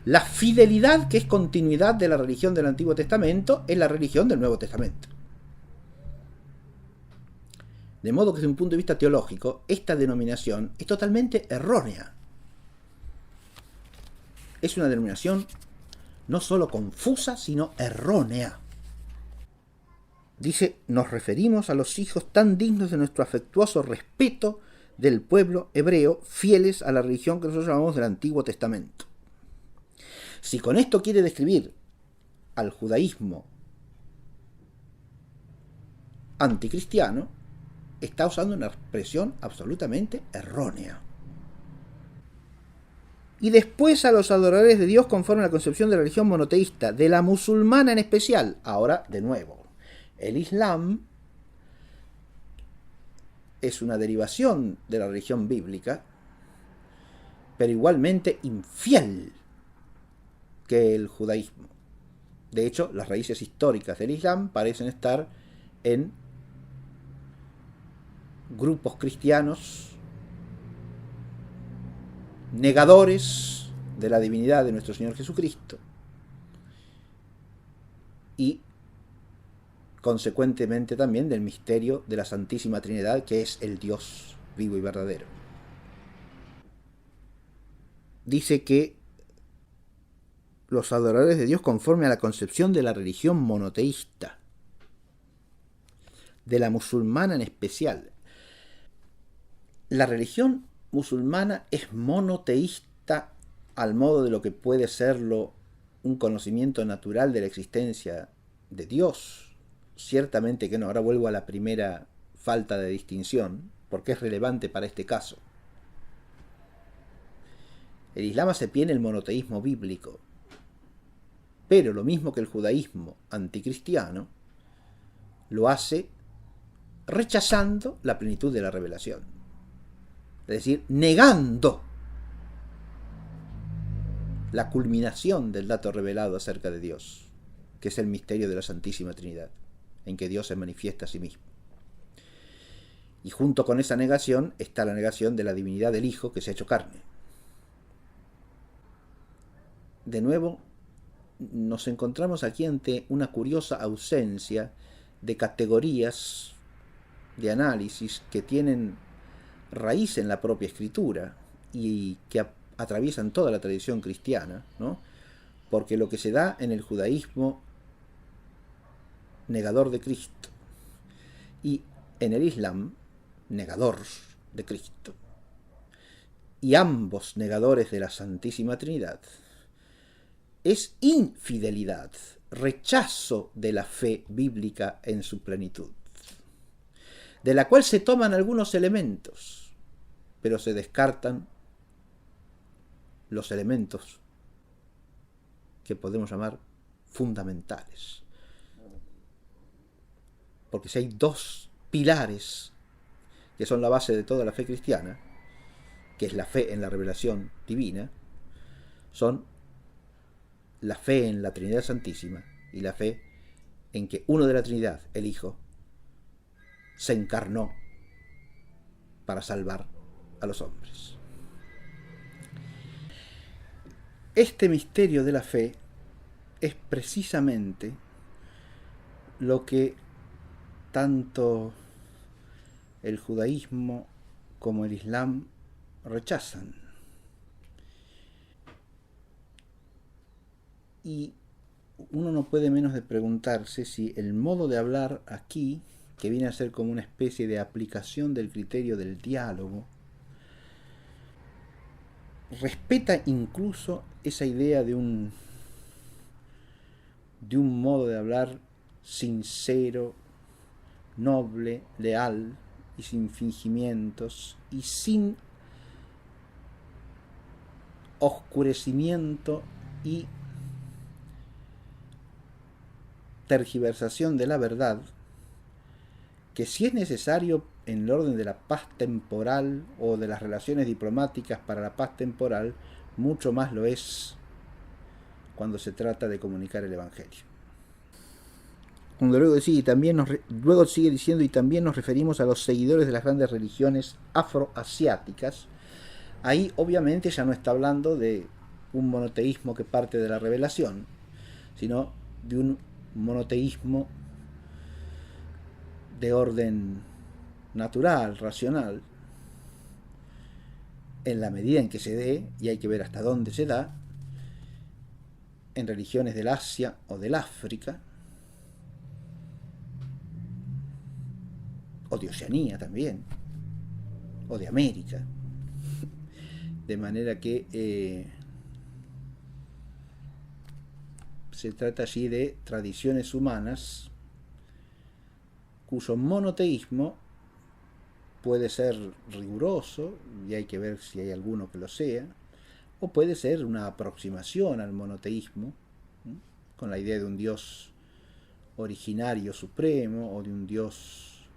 La fidelidad, que es continuidad de la religión del Antiguo Testamento, es la religión del Nuevo Testamento. De modo que desde un punto de vista teológico, esta denominación es totalmente errónea. Es una denominación no solo confusa, sino errónea. Dice, nos referimos a los hijos tan dignos de nuestro afectuoso respeto del pueblo hebreo, fieles a la religión que nosotros llamamos del Antiguo Testamento. Si con esto quiere describir al judaísmo anticristiano, está usando una expresión absolutamente errónea. Y después a los adoradores de Dios conforme a la concepción de la religión monoteísta, de la musulmana en especial. Ahora, de nuevo, el Islam es una derivación de la religión bíblica, pero igualmente infiel que el judaísmo. De hecho, las raíces históricas del Islam parecen estar en grupos cristianos negadores de la divinidad de nuestro Señor Jesucristo y consecuentemente también del misterio de la Santísima Trinidad, que es el Dios vivo y verdadero. Dice que los adoradores de Dios conforme a la concepción de la religión monoteísta, de la musulmana en especial. La religión musulmana es monoteísta al modo de lo que puede serlo un conocimiento natural de la existencia de Dios. Ciertamente que no. Ahora vuelvo a la primera falta de distinción, porque es relevante para este caso. El Islam hace pie en el monoteísmo bíblico, pero lo mismo que el judaísmo anticristiano, lo hace rechazando la plenitud de la revelación. Es decir, negando la culminación del dato revelado acerca de Dios, que es el misterio de la Santísima Trinidad, en que Dios se manifiesta a sí mismo. Y junto con esa negación está la negación de la divinidad del Hijo que se ha hecho carne. De nuevo, nos encontramos aquí ante una curiosa ausencia de categorías de análisis que tienen raíz en la propia escritura y que atraviesan toda la tradición cristiana, ¿no? Porque lo que se da en el judaísmo negador de Cristo y en el Islam negador de Cristo, y ambos negadores de la Santísima Trinidad, es infidelidad, rechazo de la fe bíblica en su plenitud, de la cual se toman algunos elementos, pero se descartan los elementos que podemos llamar fundamentales. Porque si hay dos pilares que son la base de toda la fe cristiana, que es la fe en la revelación divina, son la fe en la Trinidad Santísima y la fe en que uno de la Trinidad, el Hijo, se encarnó para salvar a los hombres. Este misterio de la fe es precisamente lo que tanto el judaísmo como el Islam rechazan. Y uno no puede menos de preguntarse si el modo de hablar aquí, que viene a ser como una especie de aplicación del criterio del diálogo, respeta incluso esa idea de un modo de hablar sincero, noble, leal y sin fingimientos y sin oscurecimiento y tergiversación de la verdad, que si es necesario en el orden de la paz temporal o de las relaciones diplomáticas para la paz temporal, mucho más lo es cuando se trata de comunicar el Evangelio. Cuando luego sigue diciendo, y también nos referimos a los seguidores de las grandes religiones afroasiáticas. Ahí obviamente ya no está hablando de un monoteísmo que parte de la revelación, sino de un monoteísmo de orden natural, racional, en la medida en que se dé, y hay que ver hasta dónde se da, en religiones del Asia o del África, o de Oceanía también, o de América. De manera que se trata allí de tradiciones humanas cuyo monoteísmo puede ser riguroso, y hay que ver si hay alguno que lo sea, o puede ser una aproximación al monoteísmo, ¿sí?, con la idea de un Dios originario supremo, o de un Dios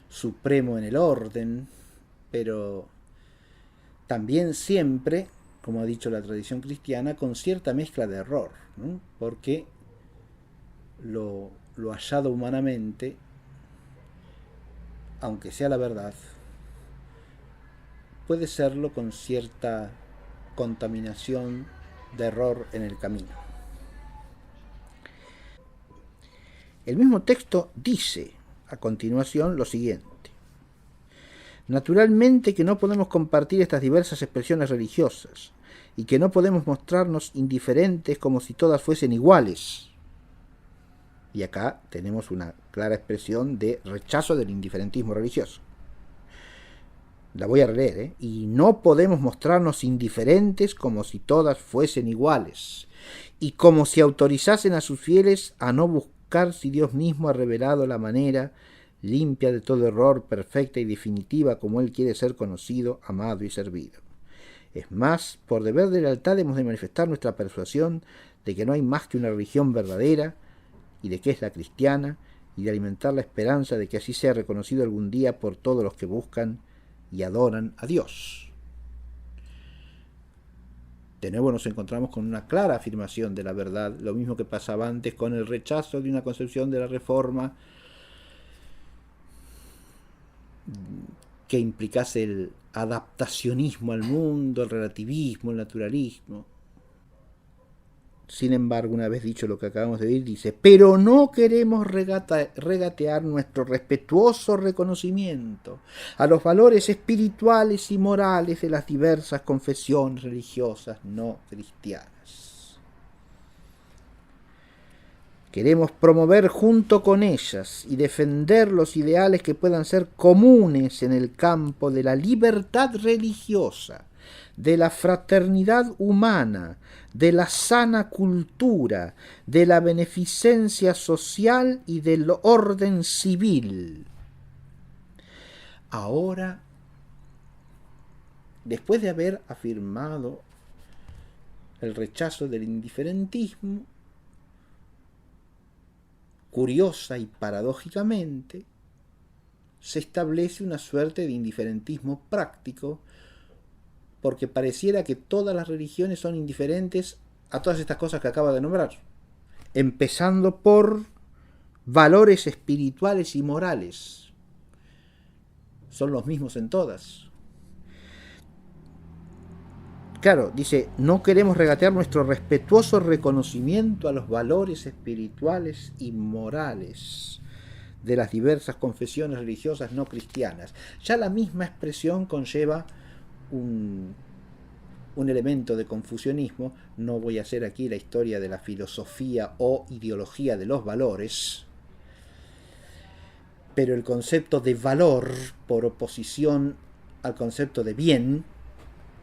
supremo en el orden, pero también siempre, como ha dicho la tradición cristiana, con cierta mezcla de error, ¿no? Porque lo hallado humanamente, aunque sea la verdad, puede serlo con cierta contaminación de error en el camino. El mismo texto dice a continuación lo siguiente: naturalmente que no podemos compartir estas diversas expresiones religiosas y que no podemos mostrarnos indiferentes como si todas fuesen iguales. Y acá tenemos una clara expresión de rechazo del indiferentismo religioso. La voy a releer, ¿eh? Y no podemos mostrarnos indiferentes como si todas fuesen iguales, y como si autorizasen a sus fieles a no buscar si Dios mismo ha revelado la manera limpia de todo error, perfecta y definitiva como Él quiere ser conocido, amado y servido. Es más, por deber de lealtad hemos de manifestar nuestra persuasión de que no hay más que una religión verdadera, y de que es la cristiana, y de alimentar la esperanza de que así sea reconocido algún día por todos los que buscan y adoran a Dios. De nuevo nos encontramos con una clara afirmación de la verdad, lo mismo que pasaba antes con el rechazo de una concepción de la Reforma que implicase el adaptacionismo al mundo, el relativismo, el naturalismo. Sin embargo, una vez dicho lo que acabamos de decir, dice: pero no queremos regatear nuestro respetuoso reconocimiento a los valores espirituales y morales de las diversas confesiones religiosas no cristianas. Queremos promover junto con ellas y defender los ideales que puedan ser comunes en el campo de la libertad religiosa, de la fraternidad humana, de la sana cultura, de la beneficencia social y del orden civil. Ahora, después de haber afirmado el rechazo del indiferentismo, curiosa y paradójicamente, se establece una suerte de indiferentismo práctico, porque pareciera que todas las religiones son indiferentes a todas estas cosas que acaba de nombrar, empezando por valores espirituales y morales. Son los mismos en todas. Claro, dice, no queremos regatear nuestro respetuoso reconocimiento a los valores espirituales y morales de las diversas confesiones religiosas no cristianas. Ya la misma expresión conlleva un elemento de confusionismo. No voy a hacer aquí la historia de la filosofía o ideología de los valores, pero el concepto de valor, por oposición al concepto de bien,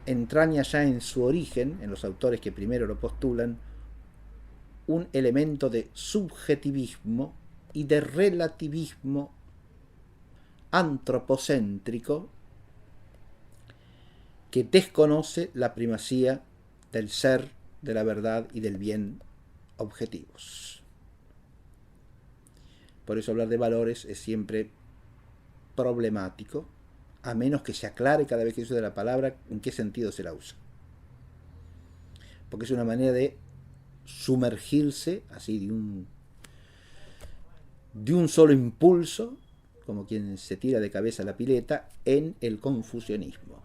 entraña ya en su origen, en los autores que primero lo postulan, un elemento de subjetivismo y de relativismo antropocéntrico que desconoce la primacía del ser, de la verdad y del bien objetivos. Por eso hablar de valores es siempre problemático, a menos que se aclare cada vez que se usa la palabra en qué sentido se la usa. Porque es una manera de sumergirse así de un solo impulso, como quien se tira de cabeza a la pileta, en el confusionismo.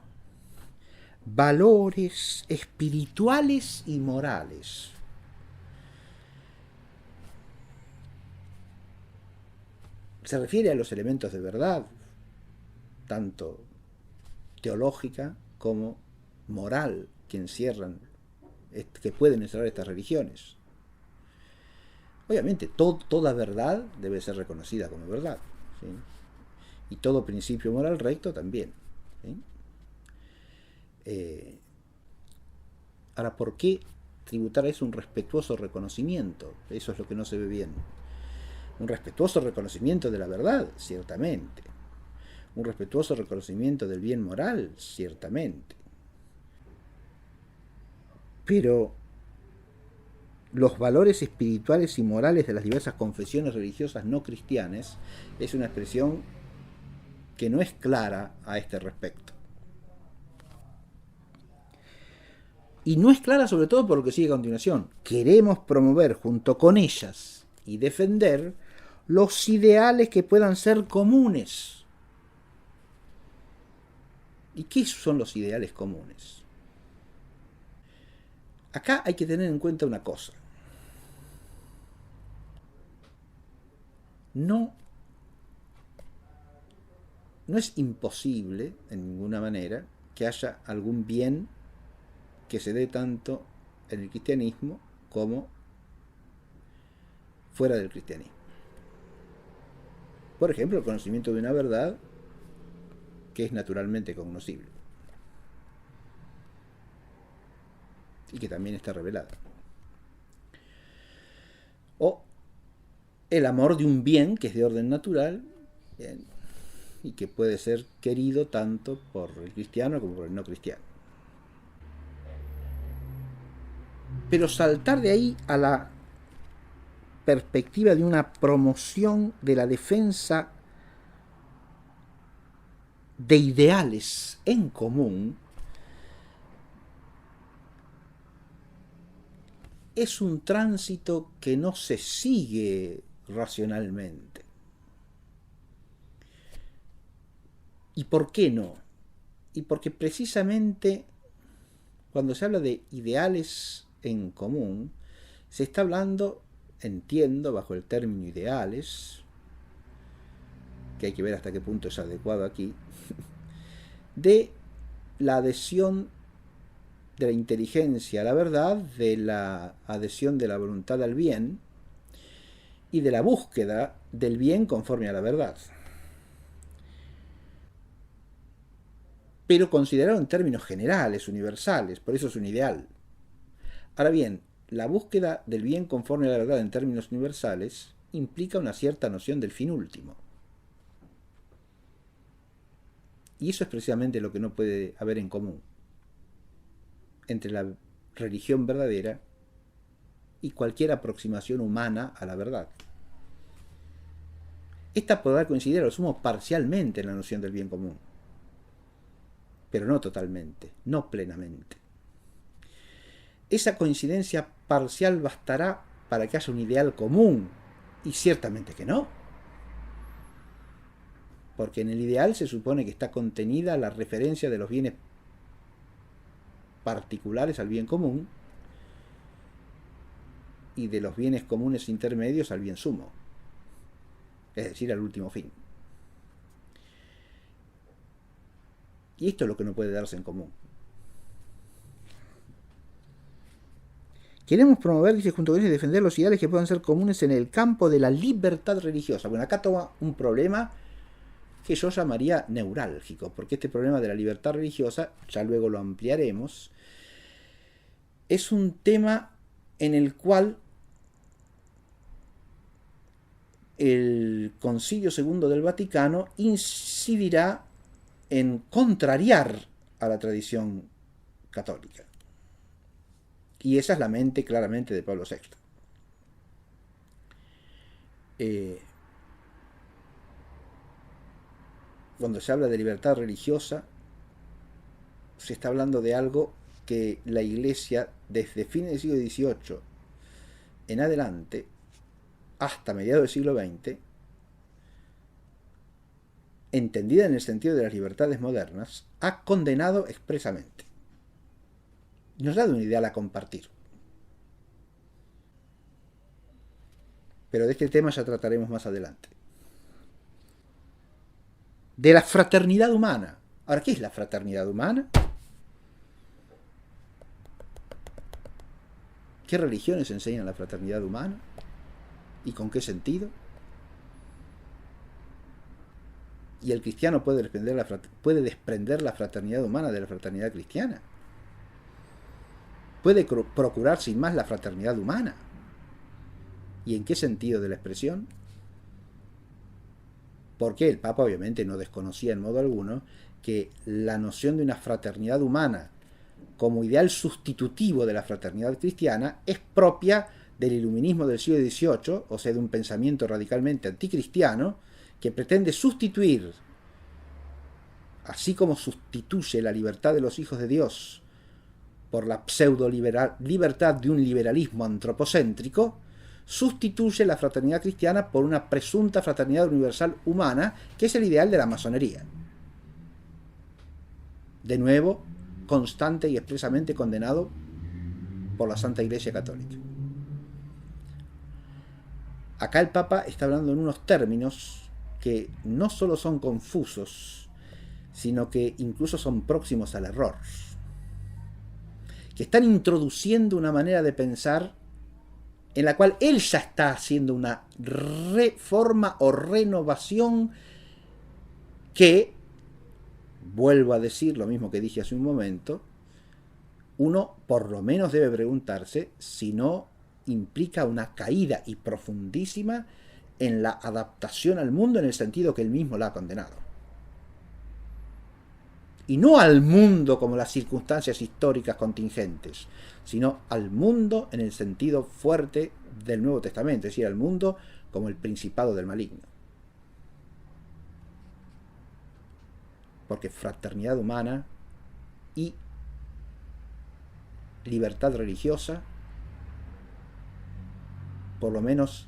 Valores espirituales y morales. Se refiere a los elementos de verdad, tanto teológica como moral, que encierran, que pueden encerrar estas religiones. Obviamente, toda verdad debe ser reconocida como verdad, ¿sí? Y todo principio moral recto también, ¿sí? Ahora, ¿por qué tributar a eso un respetuoso reconocimiento? Eso es lo que no se ve bien. Un respetuoso reconocimiento de la verdad, ciertamente. un respetuoso reconocimiento del bien moral, ciertamente. Pero los valores espirituales y morales de las diversas confesiones religiosas no cristianas es una expresión que no es clara a este respecto. Y no es clara sobre todo por lo que sigue a continuación. Queremos promover junto con ellas y defender los ideales que puedan ser comunes. ¿Y qué son los ideales comunes? Acá hay que tener en cuenta una cosa. No es imposible, en ninguna manera, que haya algún bien que se dé tanto en el cristianismo como fuera del cristianismo. Por ejemplo, el conocimiento de una verdad que es naturalmente cognoscible y que también está revelada. O el amor de un bien que es de orden natural, bien, y que puede ser querido tanto por el cristiano como por el no cristiano. Pero saltar de ahí a la perspectiva de una promoción de la defensa de ideales en común es un tránsito que no se sigue racionalmente. ¿Y por qué no? Y porque precisamente cuando se habla de ideales en común, se está hablando, entiendo, bajo el término ideales, que hay que ver hasta qué punto es adecuado aquí, de la adhesión de la inteligencia a la verdad, de la adhesión de la voluntad al bien y de la búsqueda del bien conforme a la verdad. Pero considerado en términos generales, universales, por eso es un ideal. Ahora bien, la búsqueda del bien conforme a la verdad en términos universales implica una cierta noción del fin último. Y eso es precisamente lo que no puede haber en común entre la religión verdadera y cualquier aproximación humana a la verdad. Esta podrá coincidir a lo sumo parcialmente en la noción del bien común, pero no totalmente, no plenamente. Esa coincidencia parcial bastará para que haya un ideal común, y ciertamente que no. Porque en el ideal se supone que está contenida la referencia de los bienes particulares al bien común y de los bienes comunes intermedios al bien sumo, es decir, al último fin. Y esto es lo que no puede darse en común. Queremos promover, dice, junto con ellos, defender los ideales que puedan ser comunes en el campo de la libertad religiosa. Bueno, acá toma un problema que yo llamaría neurálgico, porque este problema de la libertad religiosa, ya luego lo ampliaremos, es un tema en el cual el Concilio II del Vaticano incidirá en contrariar a la tradición católica. Y esa es la mente claramente de Pablo VI. Cuando se habla de libertad religiosa, se está hablando de algo que la Iglesia, desde fines del siglo XVIII en adelante, hasta mediados del siglo XX, entendida en el sentido de las libertades modernas, ha condenado expresamente. Nos ha dado un ideal a compartir. Pero de este tema ya trataremos más adelante. De la fraternidad humana. Ahora, ¿qué es la fraternidad humana? ¿Qué religiones enseñan la fraternidad humana? ¿Y con qué sentido? ¿Y el cristiano puede desprender la fraternidad humana de la fraternidad cristiana? ¿Puede procurar sin más la fraternidad humana? ¿Y en qué sentido de la expresión? porque el Papa obviamente no desconocía en modo alguno que la noción de una fraternidad humana como ideal sustitutivo de la fraternidad cristiana es propia del iluminismo del siglo XVIII, o sea, de un pensamiento radicalmente anticristiano que pretende sustituir, así como sustituye la libertad de los hijos de Dios por la pseudo libertad de un liberalismo antropocéntrico, sustituye la fraternidad cristiana por una presunta fraternidad universal humana, que es el ideal de la masonería. De nuevo, constante y expresamente condenado por la Santa Iglesia Católica. Acá el Papa está hablando en unos términos que no solo son confusos, sino que incluso son próximos al error, que están introduciendo una manera de pensar en la cual él ya está haciendo una reforma o renovación que, vuelvo a decir lo mismo que dije hace un momento, uno por lo menos debe preguntarse si no implica una caída y profundísima en la adaptación al mundo en el sentido que él mismo la ha condenado. Y no al mundo como las circunstancias históricas contingentes, sino al mundo en el sentido fuerte del Nuevo Testamento, es decir, al mundo como el principado del maligno. Porque fraternidad humana y libertad religiosa, por lo menos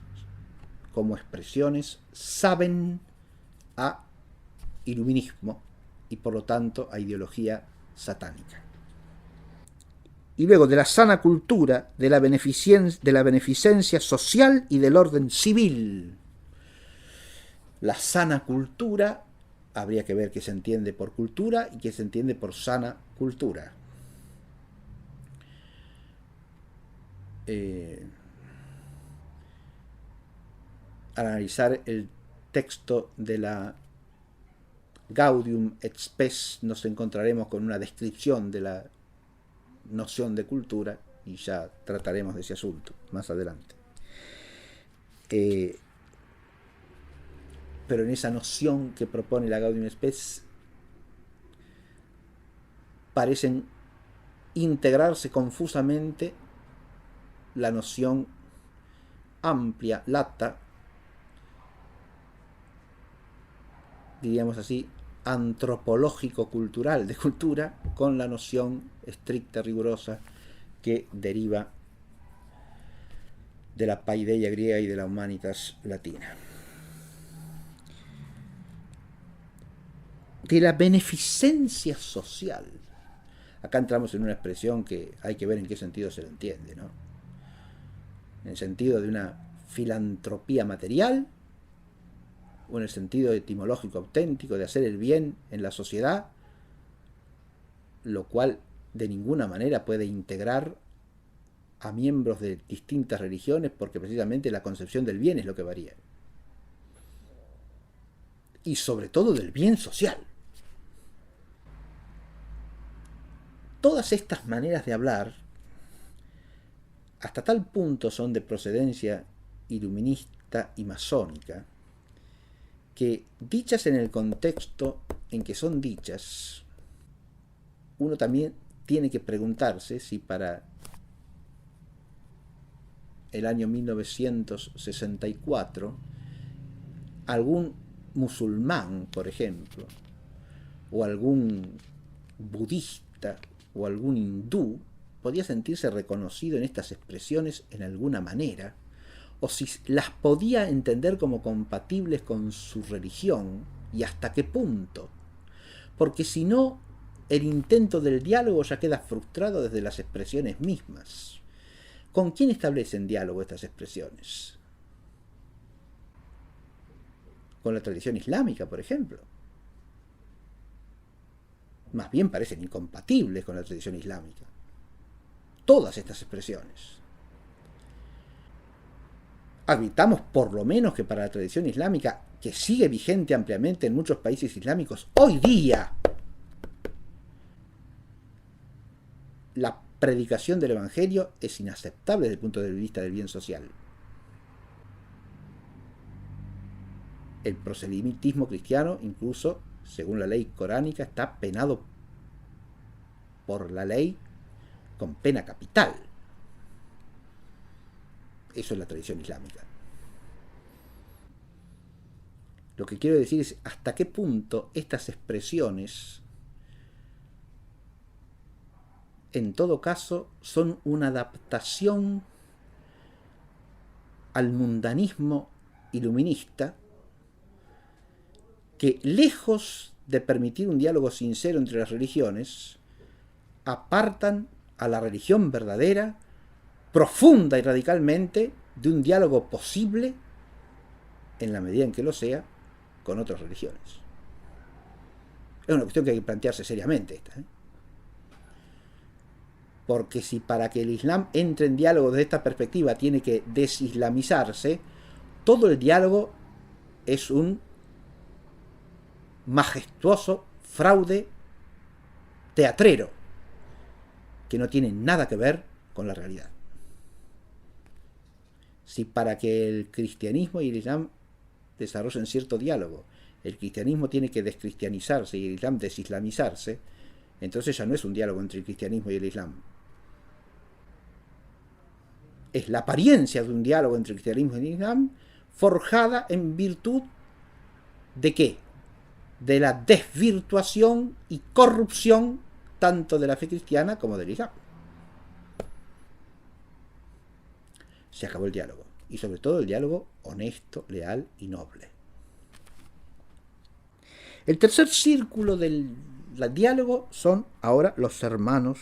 como expresiones, saben a iluminismo y por lo tanto a ideología satánica. Y luego de la sana cultura, de la beneficencia social y del orden civil. La sana cultura, habría que ver qué se entiende por cultura y qué se entiende por sana cultura. Al analizar el texto de la Gaudium et Spes nos encontraremos con una descripción de la noción de cultura y ya trataremos de ese asunto más adelante. Pero en esa noción que propone la Gaudium et Spes parecen integrarse confusamente la noción amplia, lata, diríamos así, antropológico-cultural de cultura, con la noción estricta, rigurosa, que deriva de la paideia griega y de la humanitas latina. De la beneficencia social. Acá entramos en una expresión que hay que ver en qué sentido se lo entiende, ¿no? En el sentido de una filantropía material, o en el sentido etimológico auténtico de hacer el bien en la sociedad, lo cual de ninguna manera puede integrar a miembros de distintas religiones, porque precisamente la concepción del bien es lo que varía. Y sobre todo del bien social. Todas estas maneras de hablar, hasta tal punto son de procedencia iluminista y masónica, que dichas en el contexto en que son dichas, uno también tiene que preguntarse si para el año 1964 algún musulmán, por ejemplo, o algún budista o algún hindú podía sentirse reconocido en estas expresiones en alguna manera, o si las podía entender como compatibles con su religión y hasta qué punto, porque si no, el intento del diálogo ya queda frustrado desde las expresiones mismas. ¿Con quién establecen diálogo estas expresiones? Con la tradición islámica, por ejemplo. Más bien parecen incompatibles con la tradición islámica. Todas estas expresiones. Admitamos por lo menos que para la tradición islámica, que sigue vigente ampliamente en muchos países islámicos, hoy día la predicación del Evangelio es inaceptable desde el punto de vista del bien social. el proselitismo cristiano, incluso según la ley coránica, está penado por la ley con pena capital. Eso es la tradición islámica. Lo que quiero decir es hasta qué punto estas expresiones, en todo caso, son una adaptación al mundanismo iluminista que, lejos de permitir un diálogo sincero entre las religiones, apartan a la religión verdadera, profunda y radicalmente, de un diálogo posible, en la medida en que lo sea, con otras religiones. Es una cuestión que hay que plantearse seriamente esta, porque si para que el Islam entre en diálogo desde esta perspectiva tiene que desislamizarse, todo el diálogo es un majestuoso fraude teatrero que no tiene nada que ver con la realidad. Si para que el cristianismo y el Islam desarrollen cierto diálogo, el cristianismo tiene que descristianizarse y el Islam desislamizarse, entonces ya no es un diálogo entre el cristianismo y el Islam. Es la apariencia de un diálogo entre el cristianismo y el Islam, forjada en virtud ¿de qué? De la desvirtuación y corrupción tanto de la fe cristiana como del Islam. Se acabó el diálogo, y sobre todo el diálogo honesto, leal y noble. El tercer círculo del diálogo son ahora los hermanos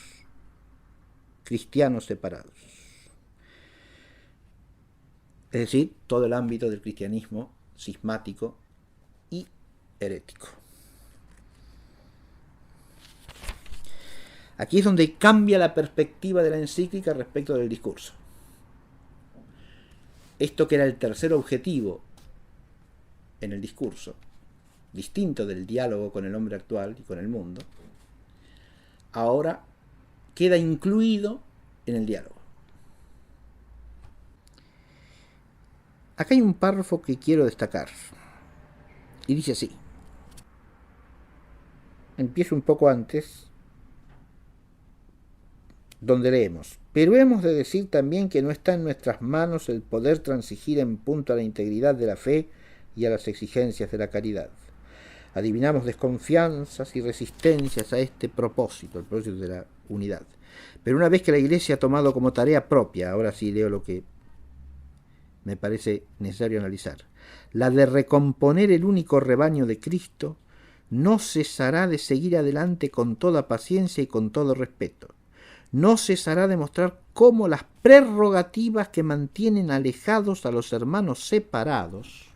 cristianos separados. Es decir, todo el ámbito del cristianismo cismático y herético. Aquí es donde cambia la perspectiva de la encíclica respecto del discurso. Esto que era el tercer objetivo en el discurso, distinto del diálogo con el hombre actual y con el mundo, ahora queda incluido en el diálogo. Acá hay un párrafo que quiero destacar, y dice así. Empiezo un poco antes, donde leemos: pero hemos de decir también que no está en nuestras manos el poder transigir en punto a la integridad de la fe y a las exigencias de la caridad. Adivinamos desconfianzas y resistencias a este propósito, el propósito de la unidad. Pero una vez que la Iglesia ha tomado como tarea propia, ahora sí leo lo que me parece necesario analizar, la de recomponer el único rebaño de Cristo, no cesará de seguir adelante con toda paciencia y con todo respeto. No cesará de mostrar cómo las prerrogativas que mantienen alejados a los hermanos separados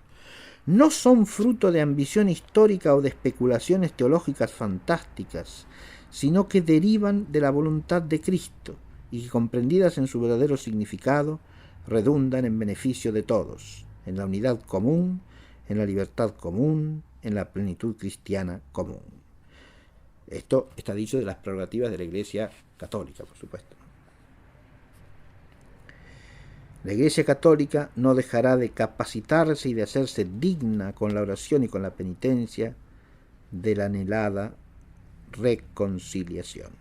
no son fruto de ambición histórica o de especulaciones teológicas fantásticas, sino que derivan de la voluntad de Cristo y que, comprendidas en su verdadero significado, redundan en beneficio de todos, en la unidad común, en la libertad común, en la plenitud cristiana común. Esto está dicho de las prerrogativas de la Iglesia Católica, por supuesto. La Iglesia Católica no dejará de capacitarse y de hacerse digna con la oración y con la penitencia de la anhelada reconciliación.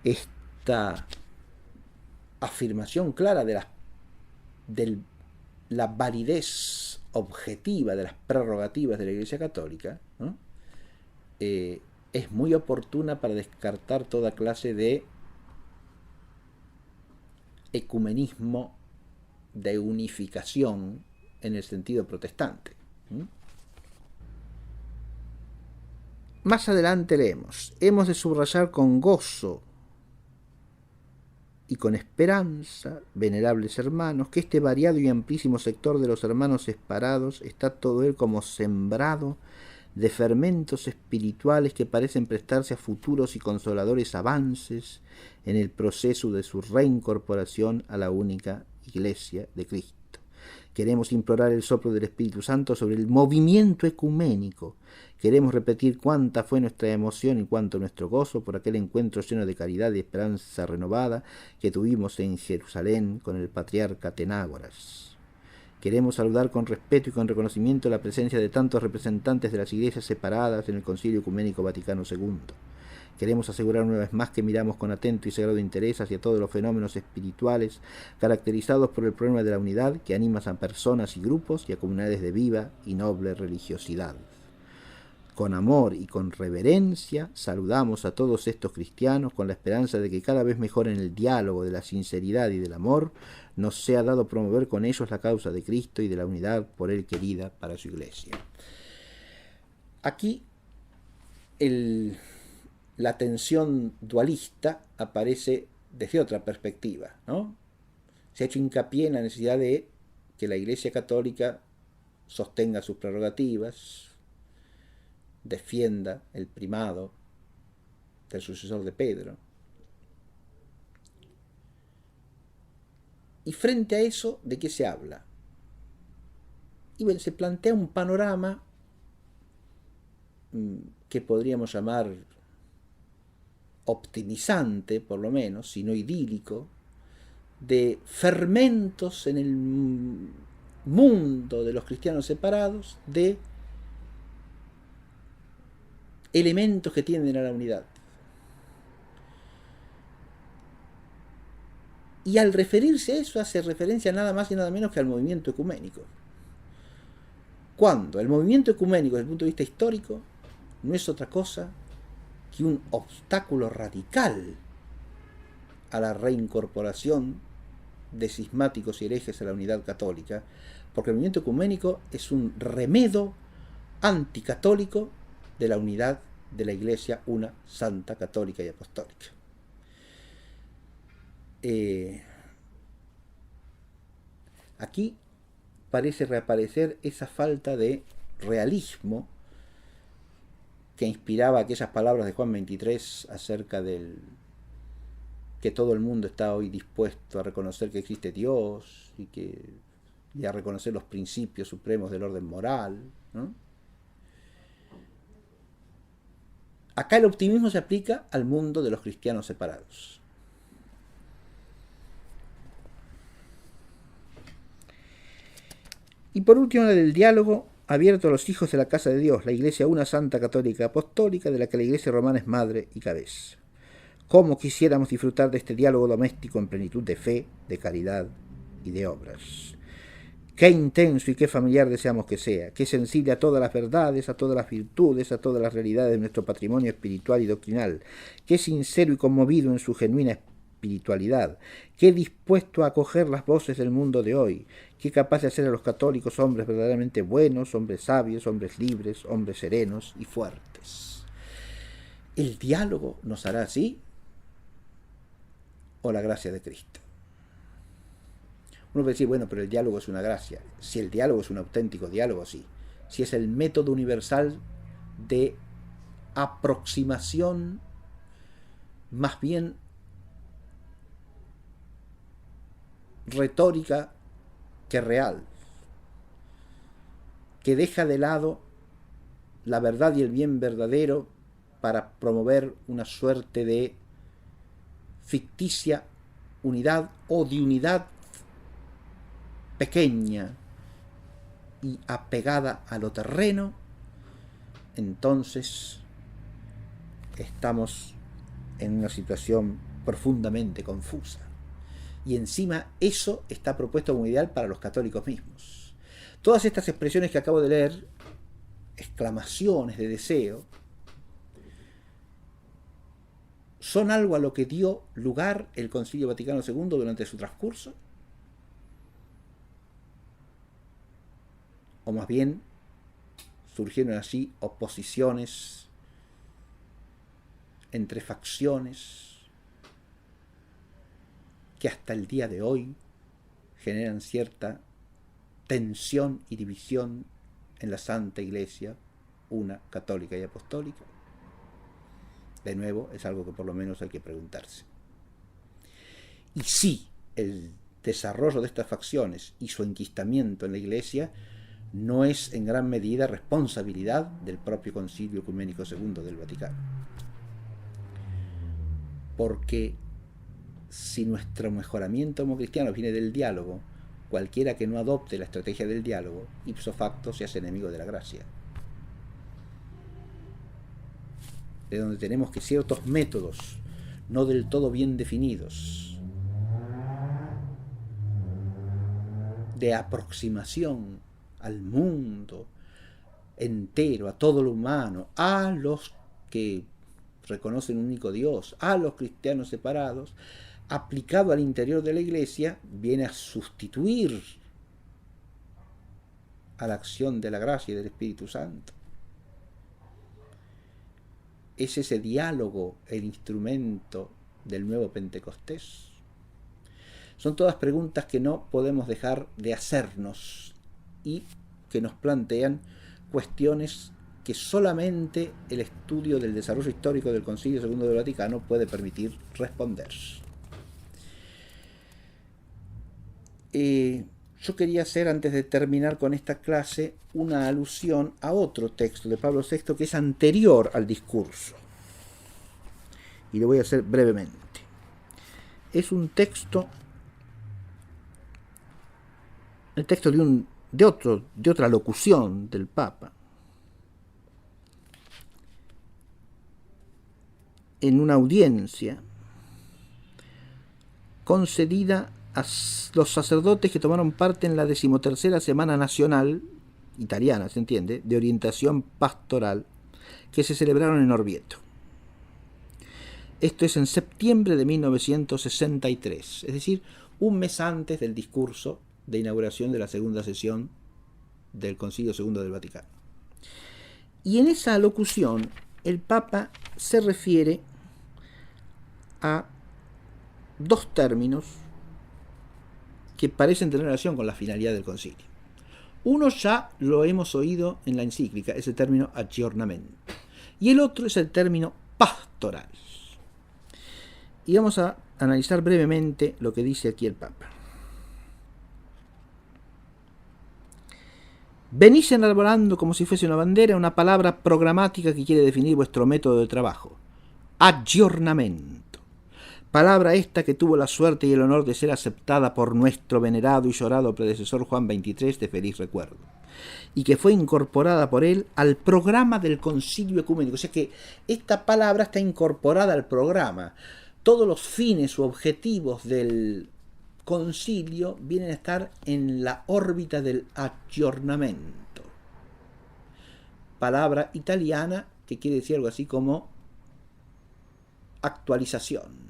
Esta afirmación clara de la validez objetiva de las prerrogativas de la Iglesia Católica, ¿no? Es muy oportuna para descartar toda clase de ecumenismo de unificación en el sentido protestante. Más adelante leemos: hemos de subrayar con gozo y con esperanza, venerables hermanos, que este variado y amplísimo sector de los hermanos separados está todo él como sembrado de fermentos espirituales que parecen prestarse a futuros y consoladores avances en el proceso de su reincorporación a la única Iglesia de Cristo. Queremos implorar el soplo del Espíritu Santo sobre el movimiento ecuménico. Queremos repetir cuánta fue nuestra emoción y cuánto nuestro gozo por aquel encuentro lleno de caridad y esperanza renovada que tuvimos en Jerusalén con el patriarca Atenágoras. Queremos saludar con respeto y con reconocimiento la presencia de tantos representantes de las iglesias separadas en el Concilio Ecuménico Vaticano II. Queremos asegurar una vez más que miramos con atento y sagrado interés hacia todos los fenómenos espirituales caracterizados por el problema de la unidad que anima a personas y grupos y a comunidades de viva y noble religiosidad. Con amor y con reverencia saludamos a todos estos cristianos con la esperanza de que cada vez mejor en el diálogo de la sinceridad y del amor nos sea dado promover con ellos la causa de Cristo y de la unidad por Él querida para su Iglesia. Aquí la tensión dualista aparece desde otra perspectiva, ¿no? Se ha hecho hincapié en la necesidad de que la Iglesia Católica sostenga sus prerrogativas, defienda el primado del sucesor de Pedro. Y frente a eso, ¿de qué se habla? Y bueno, se plantea un panorama que podríamos llamar optimizante, por lo menos, si no idílico, de fermentos en el mundo de los cristianos separados, de elementos que tienden a la unidad. Y al referirse a eso, hace referencia nada más y nada menos que al movimiento ecuménico. Cuando el movimiento ecuménico, desde el punto de vista histórico, no es otra cosa que un obstáculo radical a la reincorporación de cismáticos y herejes a la unidad católica, porque el movimiento ecuménico es un remedo anticatólico de la unidad de la Iglesia, una santa, católica y apostólica. Aquí parece reaparecer esa falta de realismo que inspiraba aquellas palabras de Juan 23 acerca del que todo el mundo está hoy dispuesto a reconocer que existe Dios y a reconocer los principios supremos del orden moral, ¿no? Acá el optimismo se aplica al mundo de los cristianos separados. Y por último, la del diálogo abierto a los hijos de la casa de Dios, la Iglesia una santa católica apostólica, de la que la Iglesia romana es madre y cabeza. ¿Cómo quisiéramos disfrutar de este diálogo doméstico en plenitud de fe, de caridad y de obras? Qué intenso y qué familiar deseamos que sea, qué sensible a todas las verdades, a todas las virtudes, a todas las realidades de nuestro patrimonio espiritual y doctrinal, qué sincero y conmovido en su genuina espiritualidad, qué dispuesto a acoger las voces del mundo de hoy, qué capaz de hacer a los católicos hombres verdaderamente buenos, hombres sabios, hombres libres, hombres serenos y fuertes. ¿El diálogo nos hará así? ¿O la gracia de Cristo? Uno puede decir, bueno, pero el diálogo es una gracia. Si el diálogo es un auténtico diálogo, sí. Si es el método universal de aproximación más bien retórica que real, que deja de lado la verdad y el bien verdadero para promover una suerte de ficticia unidad o de unidad pequeña y apegada a lo terreno, entonces estamos en una situación profundamente confusa. Y encima eso está propuesto como ideal para los católicos mismos. Todas estas expresiones que acabo de leer, exclamaciones de deseo, son algo a lo que dio lugar el Concilio Vaticano II durante su transcurso, o más bien surgieron así oposiciones entre facciones que hasta el día de hoy generan cierta tensión y división en la Santa Iglesia, una católica y apostólica. De nuevo, es algo que por lo menos hay que preguntarse. Y si el desarrollo de estas facciones y su enquistamiento en la Iglesia no es en gran medida responsabilidad del propio Concilio Ecuménico II del Vaticano. Porque si nuestro mejoramiento como cristianos viene del diálogo, cualquiera que no adopte la estrategia del diálogo, ipso facto se hace enemigo de la gracia. De donde tenemos que ciertos métodos, no del todo bien definidos, de aproximación al mundo entero, a todo lo humano, a los que reconocen un único Dios, a los cristianos separados, aplicado al interior de la Iglesia, viene a sustituir a la acción de la gracia y del Espíritu Santo. ¿Es ese diálogo el instrumento del nuevo Pentecostés? Son todas preguntas que no podemos dejar de hacernos y que nos plantean cuestiones que solamente el estudio del desarrollo histórico del Concilio II del Vaticano puede permitir responder. Yo quería hacer, antes de terminar con esta clase, una alusión a otro texto de Pablo VI que es anterior al discurso. Y lo voy a hacer brevemente. Es un texto, el texto de otra locución del Papa, en una audiencia concedida a los sacerdotes que tomaron parte en la 13ª Semana Nacional, italiana, se entiende, de orientación pastoral, que se celebraron en Orvieto. Esto es en septiembre de 1963, es decir, un mes antes del discurso de inauguración de la segunda sesión del Concilio II del Vaticano. Y en esa locución el Papa se refiere a dos términos que parecen tener relación con la finalidad del concilio. Uno ya lo hemos oído en la encíclica, es el término aggiornamento, y el otro es el término pastoral. Y vamos a analizar brevemente lo que dice aquí el Papa. Venís enarbolando como si fuese una bandera una palabra programática que quiere definir vuestro método de trabajo. Aggiornamento. Palabra esta que tuvo la suerte y el honor de ser aceptada por nuestro venerado y llorado predecesor Juan XXIII de feliz recuerdo, y que fue incorporada por él al programa del Concilio Ecuménico. O sea que esta palabra está incorporada al programa. Todos los fines u objetivos del concilio vienen a estar en la órbita del aggiornamento. Palabra italiana que quiere decir algo así como actualización,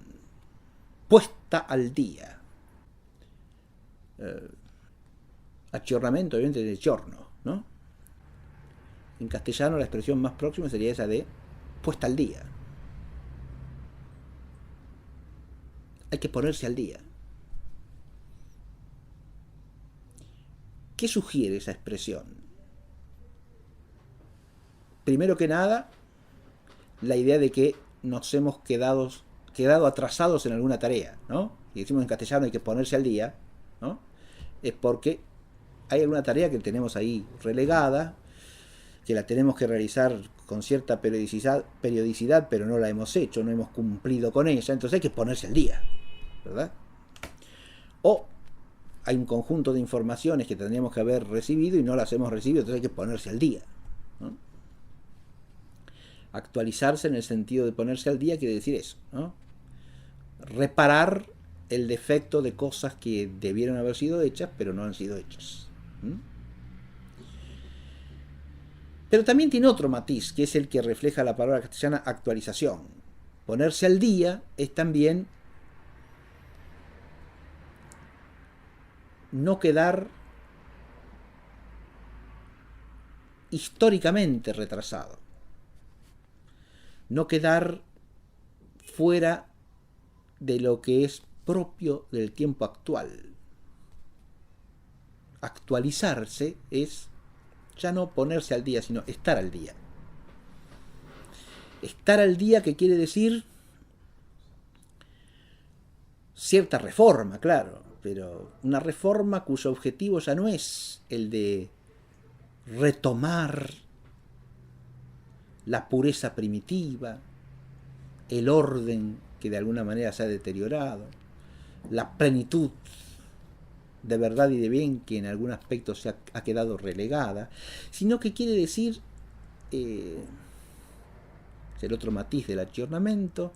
puesta al día. Aggiornamento obviamente de giorno, ¿no? En castellano la expresión más próxima sería esa de puesta al día. Hay que ponerse al día. ¿Qué sugiere esa expresión? Primero que nada, la idea de que nos hemos quedado atrasados en alguna tarea, ¿no? Y decimos en castellano hay que ponerse al día, ¿no? Es porque hay alguna tarea que tenemos ahí relegada, que la tenemos que realizar con cierta periodicidad, pero no la hemos hecho, no hemos cumplido con ella, entonces hay que ponerse al día, ¿verdad? O hay un conjunto de informaciones que tendríamos que haber recibido y no las hemos recibido, entonces hay que ponerse al día, ¿no? Actualizarse en el sentido de ponerse al día quiere decir eso, ¿no? Reparar el defecto de cosas que debieron haber sido hechas, pero no han sido hechas. Pero también tiene otro matiz, que es el que refleja la palabra castellana actualización. Ponerse al día es también no quedar históricamente retrasado, no quedar fuera de lo que es propio del tiempo actual. Actualizarse es ya no ponerse al día, sino estar al día. Estar al día, que quiere decir cierta reforma, claro, pero una reforma cuyo objetivo ya no es el de retomar la pureza primitiva, el orden que de alguna manera se ha deteriorado, la plenitud de verdad y de bien que en algún aspecto se ha quedado relegada, sino que quiere decir, es el otro matiz del aggiornamento,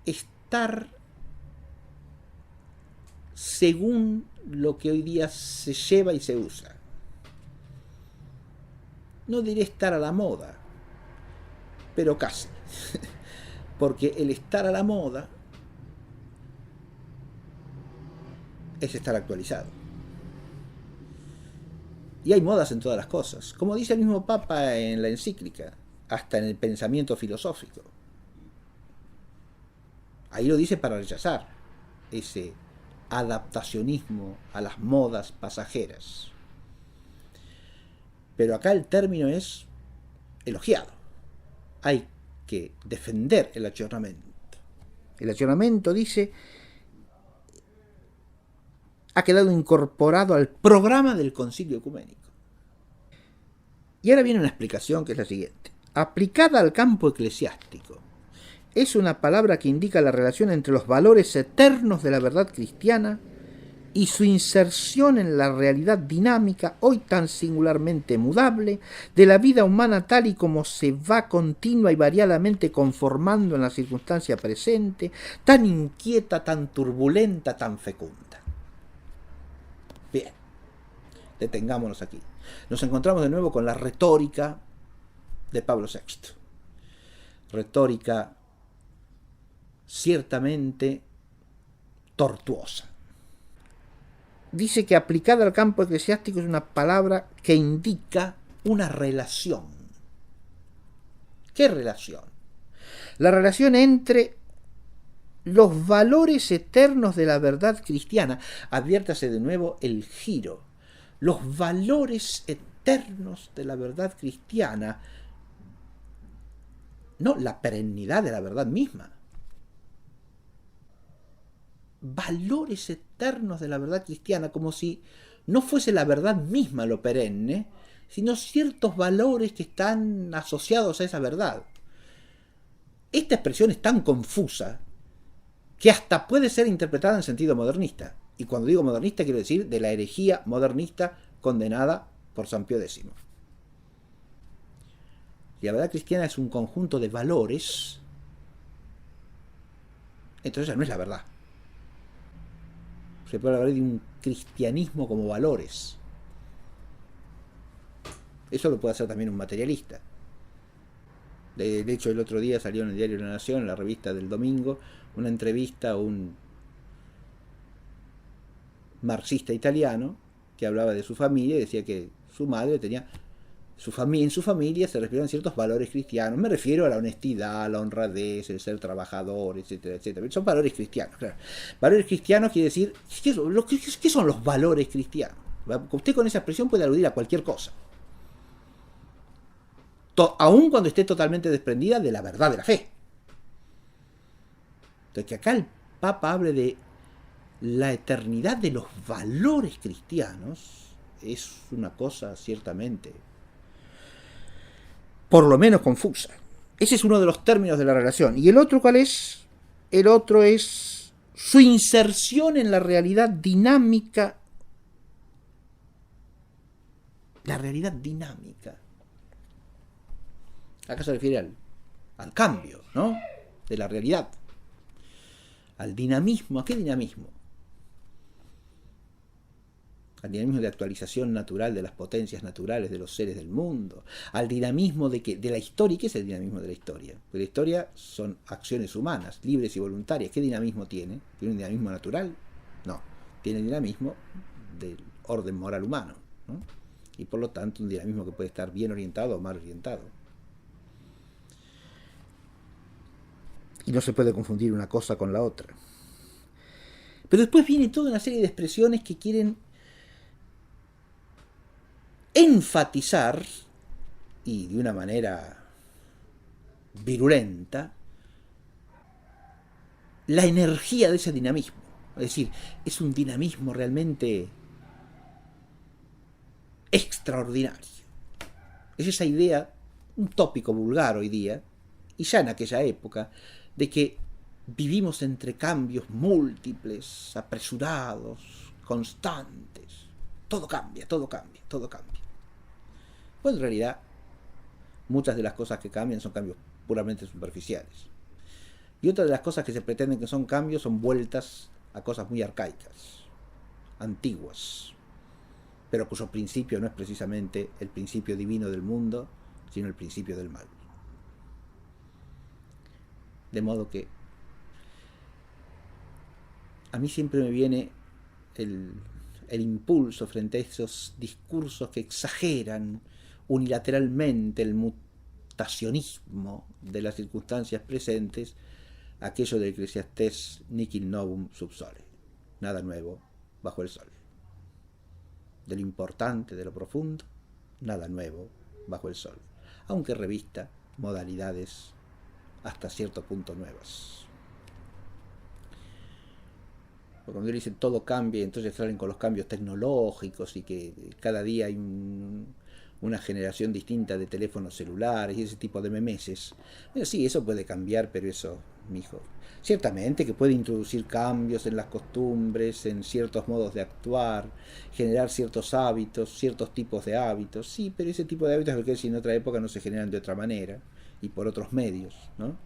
estar según lo que hoy día se lleva y se usa. No diré estar a la moda, pero casi. Porque el estar a la moda es estar actualizado. Y hay modas en todas las cosas. Como dice el mismo Papa en la encíclica, hasta en el pensamiento filosófico. Ahí lo dice para rechazar ese adaptacionismo a las modas pasajeras. Pero acá el término es elogiado. Hay que defender el aggiornamento. El aggiornamento, dice, ha quedado incorporado al programa del Concilio Ecuménico. Y ahora viene una explicación que es la siguiente. Aplicada al campo eclesiástico, es una palabra que indica la relación entre los valores eternos de la verdad cristiana y su inserción en la realidad dinámica, hoy tan singularmente mudable, de la vida humana tal y como se va continua y variadamente conformando en la circunstancia presente, tan inquieta, tan turbulenta, tan fecunda. Bien, detengámonos aquí. Nos encontramos de nuevo con la retórica de Pablo VI. Retórica ciertamente tortuosa. Dice que aplicada al campo eclesiástico es una palabra que indica una relación. ¿Qué relación? La relación entre los valores eternos de la verdad cristiana. Adviértase de nuevo el giro. Los valores eternos de la verdad cristiana, no la perennidad de la verdad misma. Valores eternos de la verdad cristiana, como si no fuese la verdad misma lo perenne, sino ciertos valores que están asociados a esa verdad. Esta expresión es tan confusa que hasta puede ser interpretada en sentido modernista. Y cuando digo modernista quiero decir de la herejía modernista condenada por San Pío X. Si la verdad cristiana es un conjunto de valores, entonces ya no es la verdad. Se puede hablar de un cristianismo como valores. Eso lo puede hacer también un materialista. De hecho, el otro día salió en el diario La Nación, en la revista del domingo, una entrevista a un marxista italiano que hablaba de su familia y decía que su madre tenía... en su familia se refieren ciertos valores cristianos. Me refiero a la honestidad, la honradez, el ser trabajador, etcétera, etcétera. Son valores cristianos, claro. Valores cristianos quiere decir, ¿qué son los valores cristianos? Usted con esa expresión puede aludir a cualquier cosa. Aun cuando esté totalmente desprendida de la verdad de la fe. Entonces, que acá el Papa hable de la eternidad de los valores cristianos es una cosa ciertamente, por lo menos, confusa. Ese es uno de los términos de la relación. ¿Y el otro cuál es? El otro es su inserción en la realidad dinámica. La realidad dinámica. Acá se refiere al cambio, ¿no? De la realidad. Al dinamismo. ¿A qué dinamismo? Al dinamismo de actualización natural de las potencias naturales de los seres del mundo, al dinamismo de la historia. ¿Y qué es el dinamismo de la historia? Porque la historia son acciones humanas, libres y voluntarias. ¿Qué dinamismo tiene? ¿Tiene un dinamismo natural? No, tiene el dinamismo del orden moral humano, ¿no? Y por lo tanto un dinamismo que puede estar bien orientado o mal orientado. Y no se puede confundir una cosa con la otra. Pero después viene toda una serie de expresiones que quieren enfatizar, y de una manera virulenta, la energía de ese dinamismo. Es decir, es un dinamismo realmente extraordinario. Es esa idea, un tópico vulgar hoy día, y ya en aquella época, de que vivimos entre cambios múltiples, apresurados, constantes. Todo cambia, todo cambia, todo cambia. Pues en realidad, muchas de las cosas que cambian son cambios puramente superficiales. Y otras de las cosas que se pretenden que son cambios son vueltas a cosas muy arcaicas, antiguas, pero cuyo principio no es precisamente el principio divino del mundo, sino el principio del mal. De modo que a mí siempre me viene el impulso frente a esos discursos que exageran unilateralmente el mutacionismo de las circunstancias presentes, aquello del Eclesiastés nihil novum sub sole, nada nuevo bajo el sol. De lo importante, de lo profundo, nada nuevo bajo el sol, aunque revista modalidades hasta cierto punto nuevas. Porque cuando dicen todo cambia, entonces salen con los cambios tecnológicos y que cada día hay una generación distinta de teléfonos celulares y ese tipo de memeses. Bueno, sí, eso puede cambiar, pero eso, mijo, ciertamente que puede introducir cambios en las costumbres, en ciertos modos de actuar, generar ciertos hábitos, ciertos tipos de hábitos. Sí, pero ese tipo de hábitos, porque si en otra época no se generan de otra manera y por otros medios, ¿no?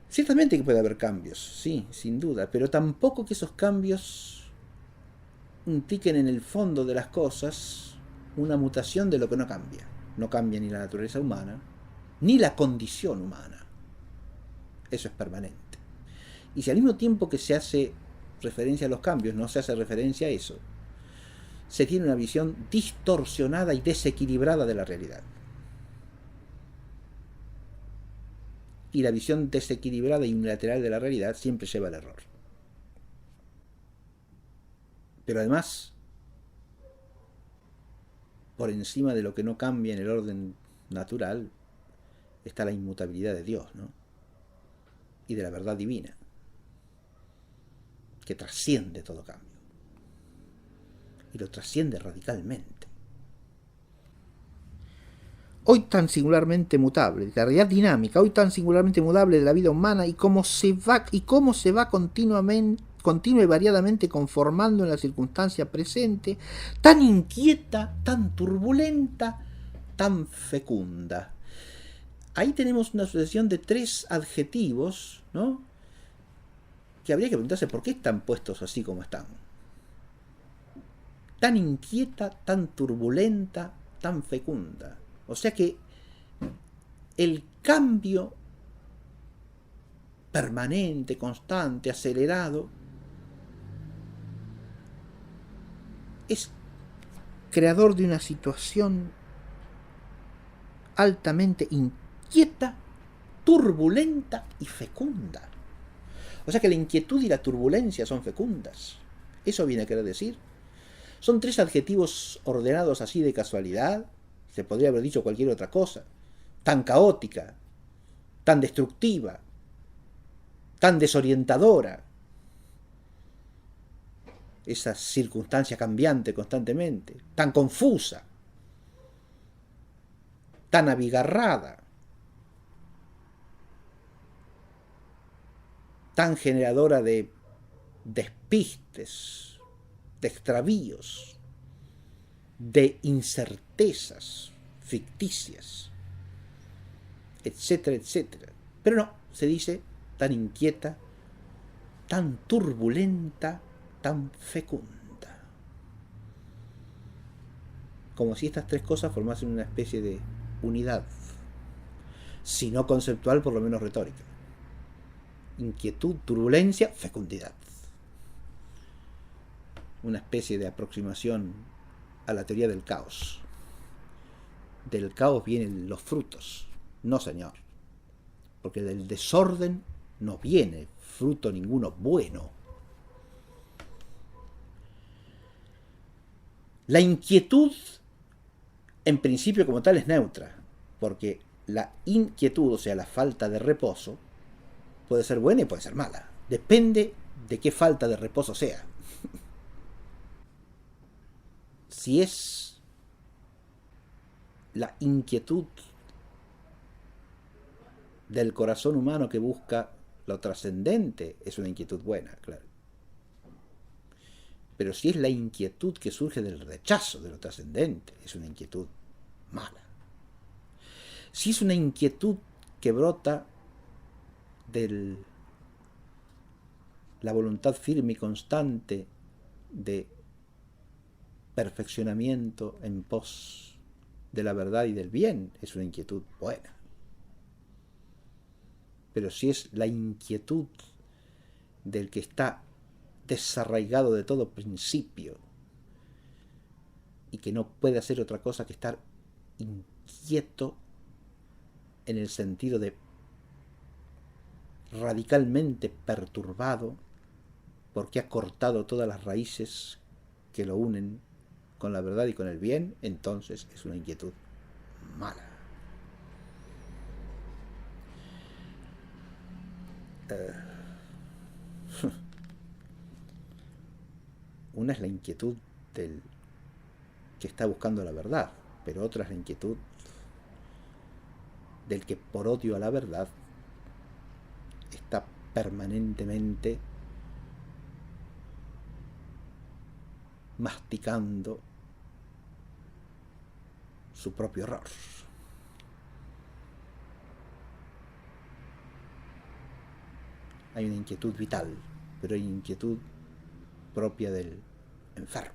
Ciertamente que puede haber cambios, sí, sin duda, pero tampoco que esos cambios impliquen en el fondo de las cosas una mutación de lo que no cambia. No cambia ni la naturaleza humana, ni la condición humana. Eso es permanente. Y si al mismo tiempo que se hace referencia a los cambios, no se hace referencia a eso, se tiene una visión distorsionada y desequilibrada de la realidad. Y la visión desequilibrada y unilateral de la realidad siempre lleva al error. Pero además, por encima de lo que no cambia en el orden natural, está la inmutabilidad de Dios, ¿no? Y de la verdad divina, que trasciende todo cambio. Y lo trasciende radicalmente. Hoy tan singularmente mutable, la realidad dinámica, hoy tan singularmente mutable de la vida humana y cómo se va continua y variadamente conformando en la circunstancia presente, tan inquieta, tan turbulenta, tan fecunda. Ahí tenemos una sucesión de tres adjetivos, ¿no? Que habría que preguntarse por qué están puestos así como están. Tan inquieta, tan turbulenta, tan fecunda. O sea que el cambio permanente, constante, acelerado, es creador de una situación altamente inquieta, turbulenta y fecunda. O sea que la inquietud y la turbulencia son fecundas. Eso viene a querer decir. Son tres adjetivos ordenados así de casualidad. Se podría haber dicho cualquier otra cosa. Tan caótica, tan destructiva, tan desorientadora. Esa circunstancia cambiante constantemente, tan confusa, tan abigarrada, tan generadora de despistes, de extravíos, de incertezas ficticias, etcétera, etcétera. Pero no, se dice tan inquieta, tan turbulenta, tan fecunda. Como si estas tres cosas formasen una especie de unidad, si no conceptual, por lo menos retórica. Inquietud, turbulencia, fecundidad. Una especie de aproximación a la teoría del caos. Del caos vienen los frutos. No, señor. Porque del desorden no viene fruto ninguno bueno. La inquietud, en principio como tal, es neutra. Porque la inquietud, o sea, la falta de reposo, puede ser buena y puede ser mala. Depende de qué falta de reposo sea. Si es la inquietud del corazón humano que busca lo trascendente es una inquietud buena, claro. Pero si es la inquietud que surge del rechazo de lo trascendente, es una inquietud mala. Si es una inquietud que brota de la voluntad firme y constante de perfeccionamiento en pos de la verdad y del bien, es una inquietud buena. Pero si es la inquietud del que está desarraigado de todo principio y que no puede hacer otra cosa que estar inquieto en el sentido de radicalmente perturbado porque ha cortado todas las raíces que lo unen con la verdad y con el bien, entonces es una inquietud mala. Una es la inquietud del que está buscando la verdad, pero otra es la inquietud del que por odio a la verdad está permanentemente masticando su propio error. Hay una inquietud vital, pero hay inquietud propia del enfermo.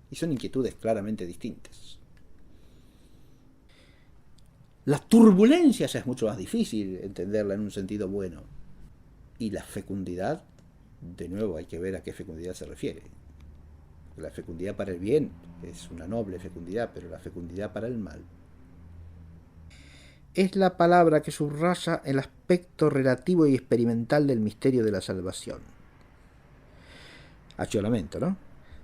Y son inquietudes claramente distintas. La turbulencia ya es mucho más difícil entenderla en un sentido bueno. Y la fecundidad, de nuevo hay que ver a qué fecundidad se refiere. La fecundidad para el bien es una noble fecundidad, pero la fecundidad para el mal es la palabra que subraya el aspecto relativo y experimental del misterio de la salvación. Achiolamento, ¿no?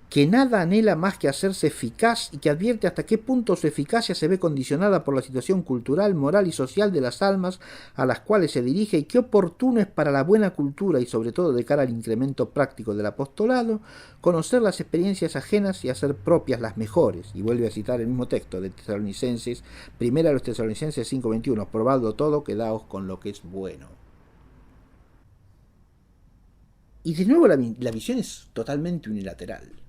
Que nada anhela más que hacerse eficaz y que advierte hasta qué punto su eficacia se ve condicionada por la situación cultural, moral y social de las almas a las cuales se dirige y qué oportuno es para la buena cultura y sobre todo de cara al incremento práctico del apostolado, conocer las experiencias ajenas y hacer propias las mejores. Y vuelve a citar el mismo texto de Tesalonicenses, primera a los Tesalonicenses 5:21, probadlo todo, quedaos con lo que es bueno. Y de nuevo la visión es totalmente unilateral.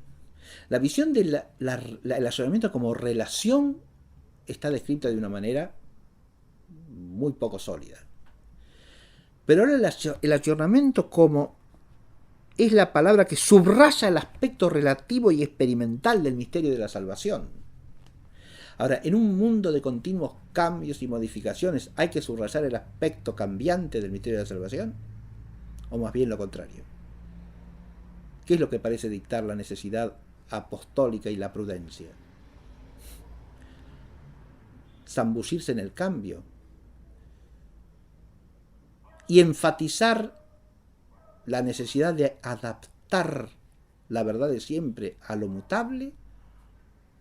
La visión del ayuntamiento como relación está descrita de una manera muy poco sólida. Pero ahora el ayornamiento como es la palabra que subraya el aspecto relativo y experimental del misterio de la salvación. Ahora, en un mundo de continuos cambios y modificaciones, ¿hay que subrayar el aspecto cambiante del misterio de la salvación? ¿O más bien lo contrario? ¿Qué es lo que parece dictar la necesidad apostólica y la prudencia? Zambullirse en el cambio y enfatizar la necesidad de adaptar la verdad de siempre a lo mutable,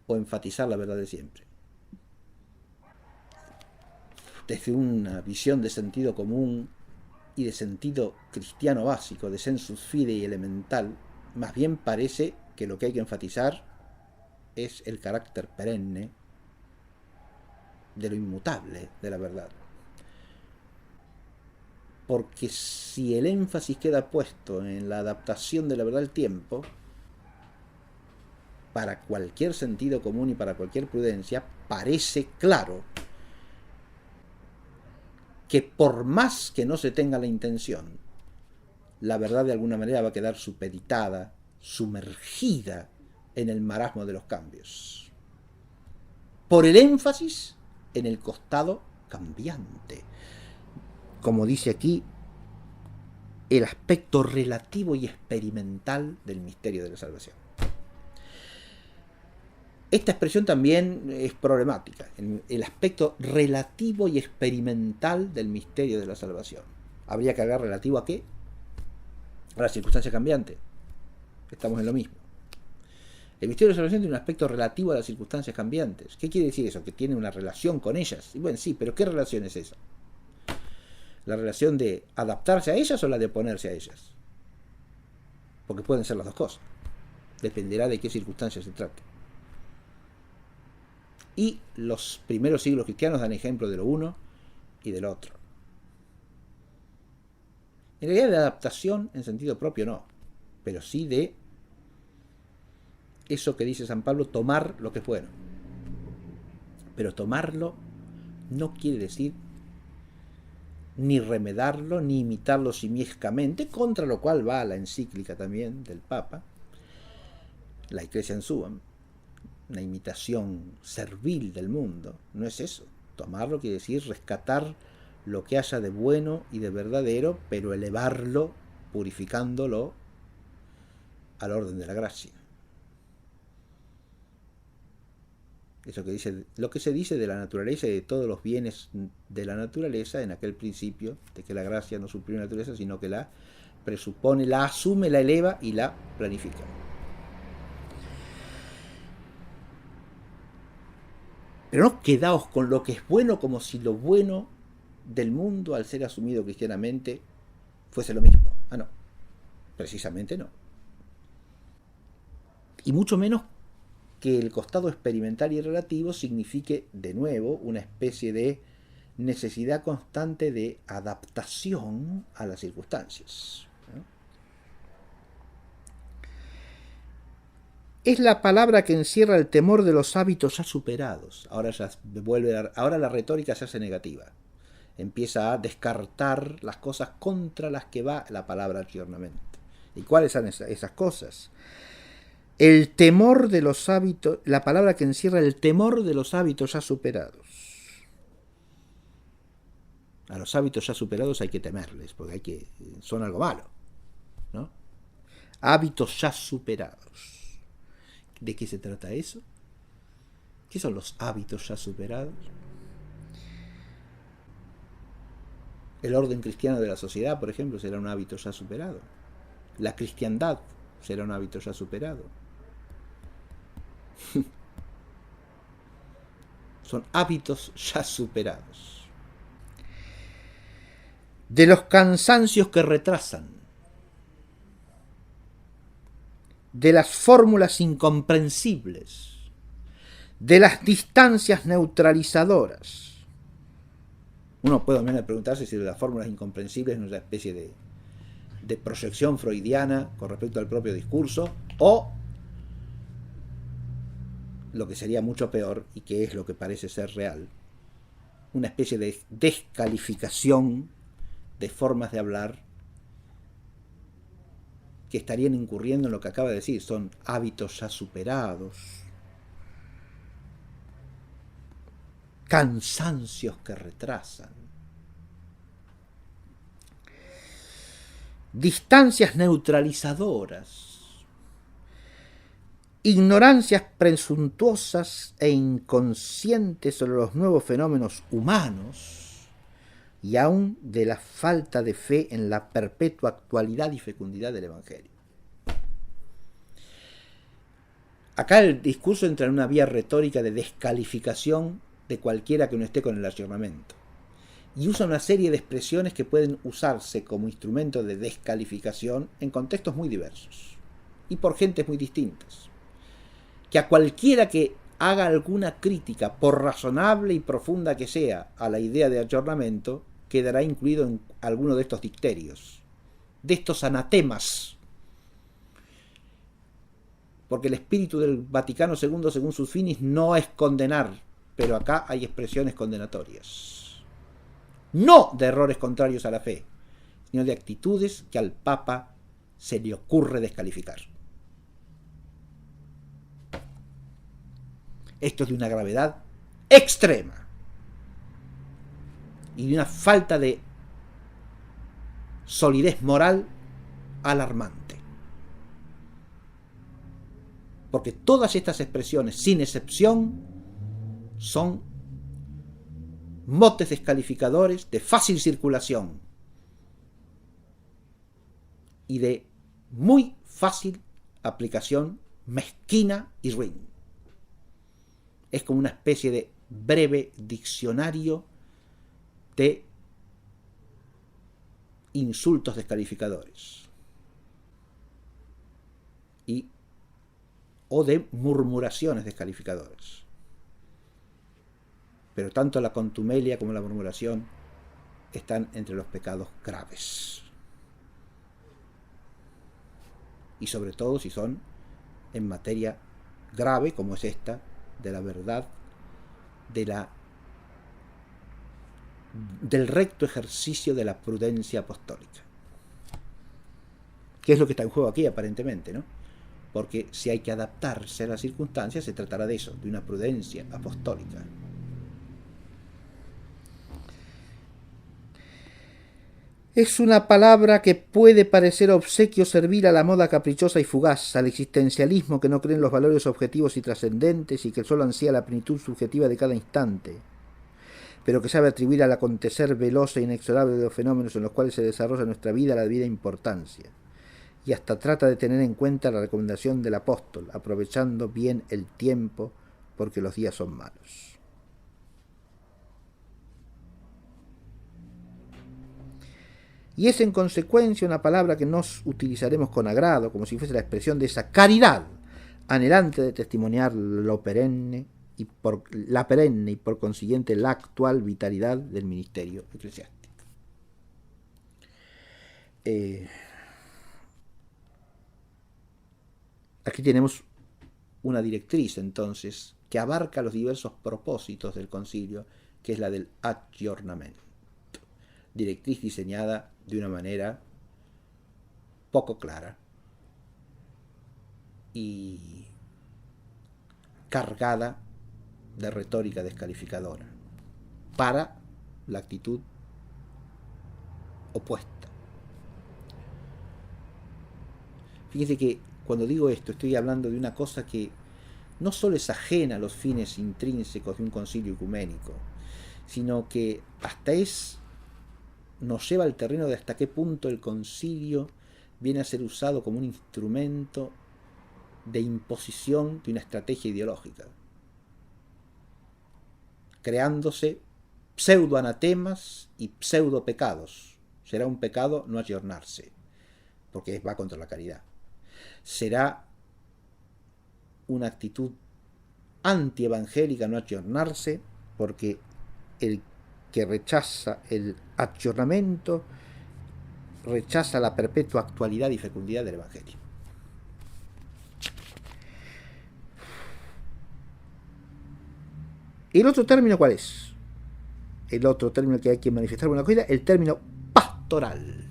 o enfatizar la verdad de siempre. Desde una visión de sentido común y de sentido cristiano básico, de sensus fidei elemental, más bien parece que lo que hay que enfatizar es el carácter perenne de lo inmutable de la verdad. Porque si el énfasis queda puesto en la adaptación de la verdad al tiempo, para cualquier sentido común y para cualquier prudencia, parece claro que por más que no se tenga la intención, la verdad de alguna manera va a quedar supeditada, sumergida en el marasmo de los cambios. Por el énfasis en el costado cambiante. Como dice aquí, el aspecto relativo y experimental del misterio de la salvación. Esta expresión también es problemática, el aspecto relativo y experimental del misterio de la salvación. ¿Habría que agregar relativo a qué? A la circunstancia cambiante. Estamos en lo mismo. El misterio de la salvación tiene un aspecto relativo a las circunstancias cambiantes. ¿Qué quiere decir eso? Que tiene una relación con ellas. Y bueno, sí, pero ¿qué relación es esa? ¿La relación de adaptarse a ellas o la de oponerse a ellas? Porque pueden ser las dos cosas. Dependerá de qué circunstancias se trate. Y los primeros siglos cristianos dan ejemplo de lo uno y del otro. En realidad de adaptación en sentido propio no, pero sí de eso que dice San Pablo, tomar lo que es bueno. Pero tomarlo no quiere decir ni remedarlo, ni imitarlo simiescamente, contra lo cual va la encíclica también del Papa, la Ecclesia Suam, una imitación servil del mundo. No es eso. Tomarlo quiere decir rescatar lo que haya de bueno y de verdadero, pero elevarlo, purificándolo al orden de la gracia. Eso que dice, lo que se dice de la naturaleza y de todos los bienes de la naturaleza en aquel principio de que la gracia no suprime la naturaleza, sino que la presupone, la asume, la eleva y la planifica. Pero no quedaos con lo que es bueno como si lo bueno del mundo, al ser asumido cristianamente, fuese lo mismo. Ah, no. Precisamente no. Y mucho menos que el costado experimental y relativo signifique, de nuevo, una especie de necesidad constante de adaptación a las circunstancias, ¿no? Es la palabra que encierra el temor de los hábitos ya superados. Ahora la retórica se hace negativa. Empieza a descartar las cosas contra las que va la palabra aggiornamento. ¿Y cuáles son esas cosas? El temor de los hábitos, la palabra que encierra el temor de los hábitos ya superados. A los hábitos ya superados hay que temerles, porque son algo malo, ¿no? Hábitos ya superados. ¿De qué se trata eso? ¿Qué son los hábitos ya superados? El orden cristiano de la sociedad, por ejemplo, será un hábito ya superado. La cristiandad será un hábito ya superado. Son hábitos ya superados. De los cansancios que retrasan, de las fórmulas incomprensibles, de las distancias neutralizadoras. Uno puede también preguntarse si de las fórmulas incomprensibles es una especie de proyección freudiana con respecto al propio discurso, o lo que sería mucho peor, y que es lo que parece ser real, una especie de descalificación de formas de hablar que estarían incurriendo en lo que acaba de decir, son hábitos ya superados, cansancios que retrasan, distancias neutralizadoras, ignorancias presuntuosas e inconscientes sobre los nuevos fenómenos humanos, y aún de la falta de fe en la perpetua actualidad y fecundidad del Evangelio. Acá el discurso entra en una vía retórica de descalificación de cualquiera que no esté con el aggiornamento, y usa una serie de expresiones que pueden usarse como instrumento de descalificación en contextos muy diversos y por gentes muy distintas, que a cualquiera que haga alguna crítica, por razonable y profunda que sea, a la idea de aggiornamento, quedará incluido en alguno de estos dicterios, de estos anatemas. Porque el espíritu del Vaticano II, según sus fines, no es condenar, pero acá hay expresiones condenatorias. No de errores contrarios a la fe, sino de actitudes que al Papa se le ocurre descalificar. Esto es de una gravedad extrema y de una falta de solidez moral alarmante. Porque todas estas expresiones, sin excepción, son motes descalificadores de fácil circulación y de muy fácil aplicación mezquina y ruin. Es como una especie de breve diccionario de insultos descalificadores o de murmuraciones descalificadoras. Pero tanto la contumelia como la murmuración están entre los pecados graves. y sobre todo si son en materia grave como es esta de la verdad, del recto ejercicio de la prudencia apostólica, que es lo que está en juego aquí aparentemente, ¿no? Porque si hay que adaptarse a las circunstancias, se tratará de eso, de una prudencia apostólica. Es una palabra que puede parecer obsequio servil a la moda caprichosa y fugaz, al existencialismo que no cree en los valores objetivos y trascendentes y que solo ansía la plenitud subjetiva de cada instante, pero que sabe atribuir al acontecer veloz e inexorable de los fenómenos en los cuales se desarrolla nuestra vida la debida importancia, y hasta trata de tener en cuenta la recomendación del apóstol, aprovechando bien el tiempo porque los días son malos. Y es en consecuencia una palabra que nos utilizaremos con agrado, como si fuese la expresión de esa caridad anhelante de testimoniar la perenne y por consiguiente la actual vitalidad del ministerio eclesiástico. Aquí tenemos una directriz entonces que abarca los diversos propósitos del concilio, que es la del aggiornamento. Directriz diseñada de una manera poco clara y cargada de retórica descalificadora para la actitud opuesta. Fíjese que cuando digo esto estoy hablando de una cosa que no solo es ajena a los fines intrínsecos de un concilio ecuménico, sino que hasta nos lleva al terreno de hasta qué punto el concilio viene a ser usado como un instrumento de imposición de una estrategia ideológica, creándose pseudo-anatemas y pseudo-pecados. Será un pecado no ayornarse, porque va contra la caridad. Será una actitud antievangélica no ayornarse, porque el que rechaza el aggiornamento rechaza la perpetua actualidad y fecundidad del Evangelio. ¿El otro término cuál es? El otro término que hay que manifestar con la acogida, el término pastoral.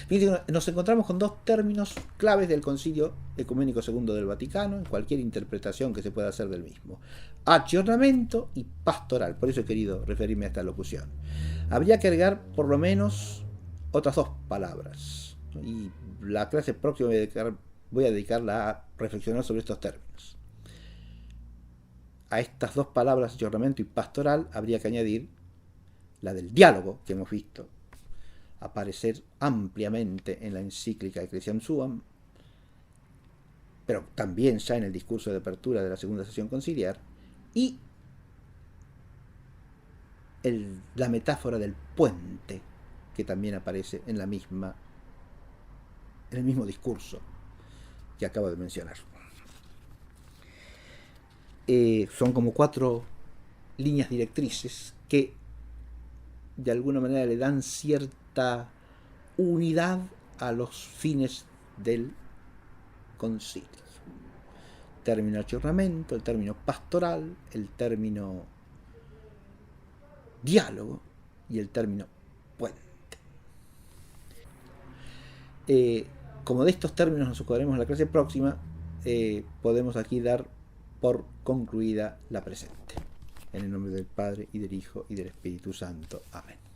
Fíjense, nos encontramos con dos términos claves del Concilio Ecuménico II del Vaticano, en cualquier interpretación que se pueda hacer del mismo: aggiornamento y pastoral. Por eso he querido referirme a esta locución. Habría que agregar por lo menos otras dos palabras, y la clase próxima voy a dedicarla a reflexionar sobre estos términos. A estas dos palabras, aggiornamento y pastoral, habría que añadir la del diálogo, que hemos visto aparecer ampliamente en la encíclica Ecclesiam Suam, pero también ya en el discurso de apertura de la segunda sesión conciliar, y la metáfora del puente, que también aparece en el mismo discurso que acabo de mencionar. Son como 4 líneas directrices que de alguna manera le dan cierta unidad a los fines del concilio. El término aggiornamento, el término pastoral, el término diálogo y el término puente. Como de estos términos nos ocuparemos en la clase próxima, podemos aquí dar por concluida la presente. En el nombre del Padre, y del Hijo, y del Espíritu Santo. Amén.